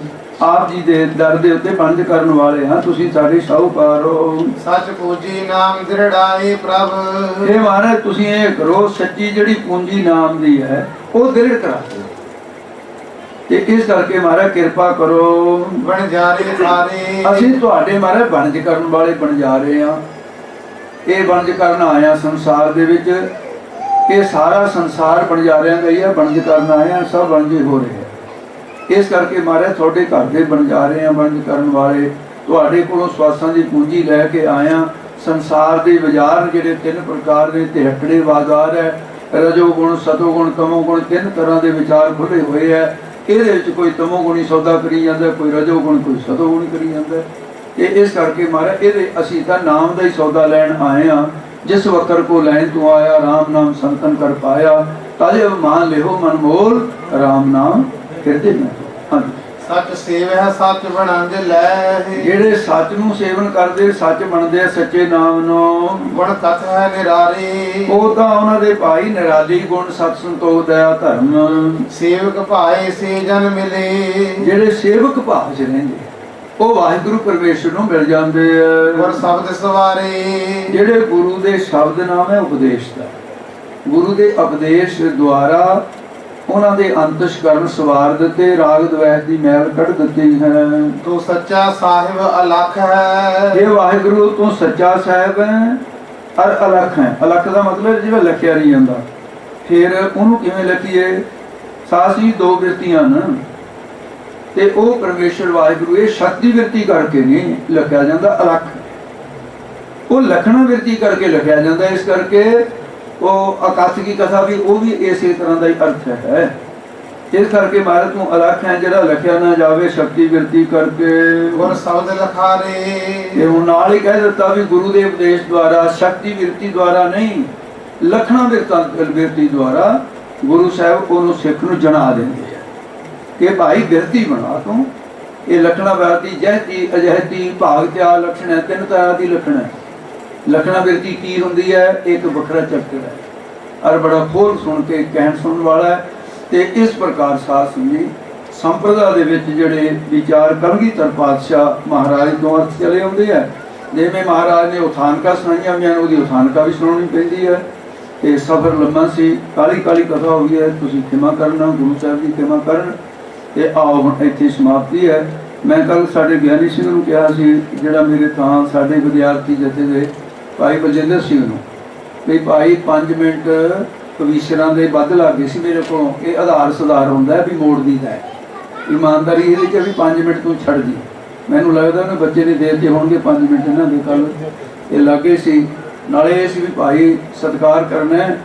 आप जी दे दर दे उत्ते बंद करन वाले हां। तुसीं साडे शाहूकार हो। सच पूंजी नाम दृढ़ाए प्रभ। हे महाराज तुसीं ये करो सच्ची जिहड़ी पूंजी नाम दी है वो दृढ़ करा दो। ते इस करके महाराज किरपा करो बन जा रहे सारे। ਅਸੀਂ ਤੁਹਾਡੇ महाराज बनज करन वाले बन जा रहे हां। ਇਹ बनज करन आया संसार दे विच। ਇਹ सारा संसार बनजारिਆਂ ਦਾ ਹੀ ਹੈ। बनज करन आए हां, सब बनजे हो रहे हैं। इस करके महाराज थोड़े घर के बन जा रहे हैं बनज करन वाले। तुहाडे कोलों सवासां दी पूंजी लैके आया। संसार के बाजार जिहड़े तीन प्रकार के तिहटड़े बाजार है। रजोगुण सतोगुण तमोगुण तीन तरह के विचार खुले हुए है। ये कोई तमोगुणी सौदा करी जाता, कोई रजोगुण कोई सतोगुणी करी जाता। ते इस करके महाराज ये असीं तां नाम का ही सौदा लैन आए हाँ। जिस वकर को लैन तू आया राम नाम संतन कर पाया। ताजे मान लिहो मन मोल राम नाम फिरदे में। हाँ सच सेव है सच बनंज लै। ਜਿਹੜੇ ਸੱਚ ਨੂੰ ਸੇਵਨ ਕਰਦੇ ਸੱਚ ਬਣਦੇ ਆ ਸੱਚੇ ਨਾਮ ਨੂੰ। ਗੁਣ ਕਥ ਹੈ ਨਿਰਾਰੇ। ਉਹ ਤਾਂ ਉਹਨਾਂ ਦੇ ਭਾਈ ਨਿਰਾਲੀ ਗੁਣ ਸਤ ਸੰਤੋਖ ਦਇਆ ਧਰਮ। ਸੇਵਕ ਭਾਏ ਸੇ ਜਨ ਮਿਲੇ। ਜਿਹੜੇ ਸੇਵਕ ਭਾਵ ਚ ਰਹਿੰਦੇ ਉਹ ਵਾਹਿਗੁਰੂ ਪਰਮੇਸ਼ਰ ਨੂੰ ਮਿਲ ਜਾਂਦੇ ਆ। ਗੁਰ ਸ਼ਬਦ ਸਵਾਰੇ। ਜਿਹੜੇ ਗੁਰੂ ਦੇ ਸ਼ਬਦ ਨਾਮ ਹੈ ਉਪਦੇਸ਼ ਦਾ। ਗੁਰੂ ਦੇ ਉਪਦੇਸ਼ ਦੁਆਰਾ ਉਹਨਾਂ ਦੇ ਅੰਤਸ਼ਕਰਨ ਸਵਾਰ ਦਿੱਤੇ, ਰਾਗ ਦਵੈਸ਼ ਦੀ ਮੈਲ ਕੱਢ ਦਿੱਤੀ ਹੈ। ਤੂੰ ਸੱਚਾ ਸਾਹਿਬ ਅਲਖ ਹੈ। ਇਹ ਵਾਹਿਗੁਰੂ ਤੂੰ ਸੱਚਾ ਸਾਹਿਬ ਹੈ ਔਰ ਅਲੱਖ ਹੈ। ਅਲੱਖ ਦਾ ਮਤਲਬ ਜਿਵੇਂ ਲਖਿਆ ਨਹੀਂ ਜਾਂਦਾ। ਫਿਰ ਉਹਨੂੰ ਕਿਵੇਂ ਲਖੀਏ? ਸਾਸੀ ਦੋ ਬਿਰਤੀਆਂ ਹਨ ਤੇ ਉਹ ਪਰਮੇਸ਼ਰ ਵਾਹਿਗੁਰੂ ਇਹ ਸ਼ਕਤੀ ਬਿਰਤੀ ਕਰਕੇ ਨਹੀਂ ਲਿਖਿਆ ਜਾਂਦਾ। ਅਲੱਖ ਉਹ ਲਖਣਾ ਬਿਰਤੀ ਕਰਕੇ ਲਿਖਿਆ ਜਾਂਦਾ। ਇਸ ਕਰਕੇ ਉਹ ਅਕਥ ਕੀ ਕਥਾ ਵੀ ਉਹ ਵੀ ਇਸੇ ਤਰ੍ਹਾਂ ਦਾ ਹੀ ਅਰਥ ਹੈ। ਇਸ ਕਰਕੇ ਮਹਾਰਾਜ ਨੂੰ ਅਲੱਖ ਹੈ ਜਿਹੜਾ ਲਿਖਿਆ ਨਾ ਜਾਵੇ ਸ਼ਕਤੀ ਬਿਰਤੀ ਕਰਕੇ। ਗੁਰ ਸ਼ਬਦ ਲਖਾਰੇ ਇਹ ਹੁਣ ਨਾਲ ਹੀ ਕਹਿ ਦਿੱਤਾ ਵੀ ਗੁਰੂ ਦੇ ਉਪਦੇਸ਼ ਦੁਆਰਾ, ਸ਼ਕਤੀ ਬਿਰਤੀ ਦੁਆਰਾ ਨਹੀਂ, ਲਖਣਾ ਬਿਰਤੀ ਦੁਆਰਾ ਗੁਰੂ ਸਾਹਿਬ ਉਹਨੂੰ ਸਿੱਖ ਨੂੰ ਜਣਾ ਦਿੰਦੇ ਆ ਕਿ ਭਾਈ ਬਿਰਤੀ ਬਣਾ ਤੂੰ। ਇਹ ਲਖਣਾ ਬਿਰਤੀ ਜਹਤੀ ਅਜਹਤੀ ਭਾਗ ਤਿਆ ਲਖਣ ਹੈ। ਤਿੰਨ ਤਰ੍ਹਾਂ ਦੀ ਲਖਣ ਹੈ। ਲਖਣਾ ਬਿਰਤੀ ਕੀ ਹੁੰਦੀ ਹੈ? ਇੱਕ ਵੱਖਰਾ ਚੱਕਰ ਹੈ ਔਰ ਬੜਾ ਖੋਲ ਸੁਣ ਕੇ ਕਹਿਣ ਸੁਣਨ ਵਾਲਾ ਹੈ। ਤੇ ਇਸ ਪ੍ਰਕਾਰ ਸਾਧ ਸੰਗੀ ਸੰਪਰਦਾ ਦੇ ਵਿੱਚ ਜਿਹੜੇ ਵਿਚਾਰ ਕਲਗੀਧਰ ਪਾਤਸ਼ਾਹ ਮਹਾਰਾਜ ਤੋਂ ਅਰਥ ਚਲੇ ਆਉਂਦੇ ਆ। ਜਿਵੇਂ ਮਹਾਰਾਜ ਨੇ ਉਥਾਨਕਾ ਸੁਣਾਈਆਂ ਹੋਈਆਂ, ਉਹਦੀ ਉਥਾਨਕਾ ਵੀ ਸੁਣਾਉਣੀ ਪੈਂਦੀ ਹੈ। ਤੇ ਸਫ਼ਰ ਲੰਮਾ ਸੀ, ਕਾਲੀ ਕਾਲੀ ਕਥਾ ਹੋ ਗਈ ਹੈ, ਤੁਸੀਂ ਖਿਮਾ ਕਰਨਾ, ਗੁਰੂ ਸਾਹਿਬ ਦੀ ਖਿਮਾ ਕਰਨ। ਤੇ ਆਓ ਹੁਣ ਇੱਥੇ ਸਮਾਪਤੀ ਹੈ। ਮੈਂ ਕੱਲ ਸਾਡੇ ਗਿਆਨੀ ਸਿੰਘ ਨੂੰ ਕਿਹਾ ਸੀ, ਜਿਹੜਾ ਮੇਰੇ ਥਾਂ ਸਾਡੇ ਵਿਦਿਆਰਥੀ ਜਥੇ ਦੇ ਭਾਈ ਬਲਜਿੰਦਰ ਸਿੰਘ ਨੂੰ, ਵੀ ਭਾਈ 5 ਮਿੰਟ ਕਵੀਸ਼ਰਾਂ ਦੇ ਵੱਧ ਲੱਗ ਗਏ ਸੀ ਮੇਰੇ ਕੋਲੋਂ। ਇਹ ਆਧਾਰ ਸੁਧਾਰ ਹੁੰਦਾ ਵੀ ਮੋੜ ਦੀਦਾ ਹੈ ਇਮਾਨਦਾਰੀ ਇਹਦੇ 'ਚ ਵੀ 5 ਮਿੰਟ ਤੂੰ ਛੱਡ ਦੀ। ਮੈਨੂੰ ਲੱਗਦਾ ਉਹਨੇ ਬੱਚੇ ਨੇ ਦੇ ਦਿੱਤੇ ਹੋਣਗੇ 5 ਮਿੰਟ ਇਹਨਾਂ ਦੇ ਕੱਲ ਇਹ ਲੱਗੇ ਸੀ। ਨਾਲੇ ਇਹ ਸੀ ਵੀ ਭਾਈ ਸਤਿਕਾਰ ਕਰਨਾ ਹੈ।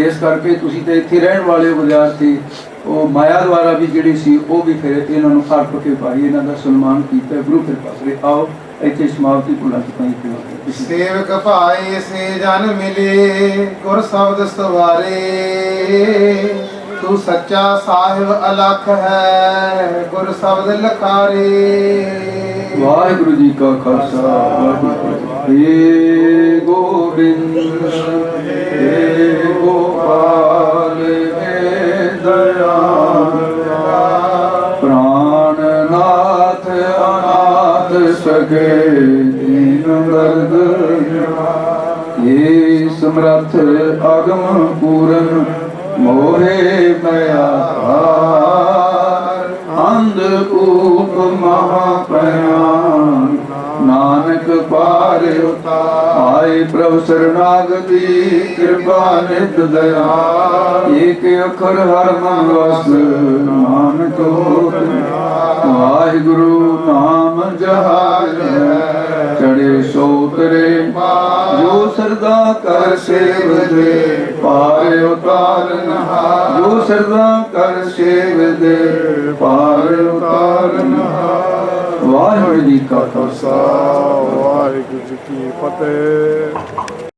ਇਸ ਕਰਕੇ ਤੁਸੀਂ ਤਾਂ ਇੱਥੇ ਰਹਿਣ ਵਾਲੇ ਵਿਦਿਆਰਥੀ, ਉਹ ਮਾਇਆ ਦੁਆਰਾ ਵੀ ਜਿਹੜੀ ਸੀ ਉਹ ਵੀ ਫਿਰ ਇਹਨਾਂ ਨੂੰ ਅਰਪ ਕੇ ਭਾਈ ਇਹਨਾਂ ਦਾ ਸਨਮਾਨ ਕੀਤਾ। ਗੁਰੂ ਕਿਰਪਾ ਕਰੇ। ਆਓ ਇੱਥੇ ਸਮਾਪਤੀ ਭੁੱਲਾਂ ਚੁਕਾਈ। ਸੇਵਕ ਭਾਈ ਸੇ ਜਨ ਮਿਲੇ ਗੁਰ ਸ਼ਬਦ ਸਵਾਰੇ। ਤੂੰ ਸੱਚਾ ਸਾਹਿਬ ਅਲਖ ਹੈ ਗੁਰ ਸ਼ਬਦ ਲਖਾਰੇ। ਵਾਹਿਗੁਰੂ ਜੀ ਕਾ ਖਾਲਸਾ ਵਾਹਿਗੁਰੂ ਜੀ ਕੀ ਫਤਿਹ। ਗੋਬਿੰਦ ਹੇ ਗੋਪਾਲ ਹੈ ਦਇਆਲ ਪ੍ਰਾਨਨਾਥ ਅਨਾਥ ਸਗੇ ਦੀਨ ਦਰਦ ਇਹ ਸਮਰੱਥ ਅਗਮ ਪੂਰਨ ਮੋਹਿ ਮਇਆ ਅੰਧਕੂਪ ਮਹਾਪਿਆਨ ਨਾਨਕ ਪਾਰ ਆਏ ਪ੍ਰਭ ਸਰਨਾਗਤੀ ਕਿਰਪਾ ਨਿਤ ਦਇਆ। ਏਕ ਅੱਖਰ ਹਰ ਮਨ ਵਸ ਨਾਨਕ ਹੋਤਿ ਵਾਹਿਗੁਰੂ ਨਾਮ ਜਹਾਜ ਚੜੇ ਸੋ ਉਤਰੇ ਜੋ ਸਰਦਾ ਕਰ ਸੇਵਦੇ ਪਾਰ ਉਤਾਰਨ ਹਾਰ। ਜੋ ਸਰਦਾ ਕਰ ਸੇਵਦੇ ਪਾਰ ਉਤਾਰਨ ਹਾਰ। ਵਾਹਿਗੁਰੂ ਜੀ ਕਾ ਖਾਲਸਾ ਵਾਹਿਗੁਰੂ ਜੀ ਕੀ ਫਤਿਹ।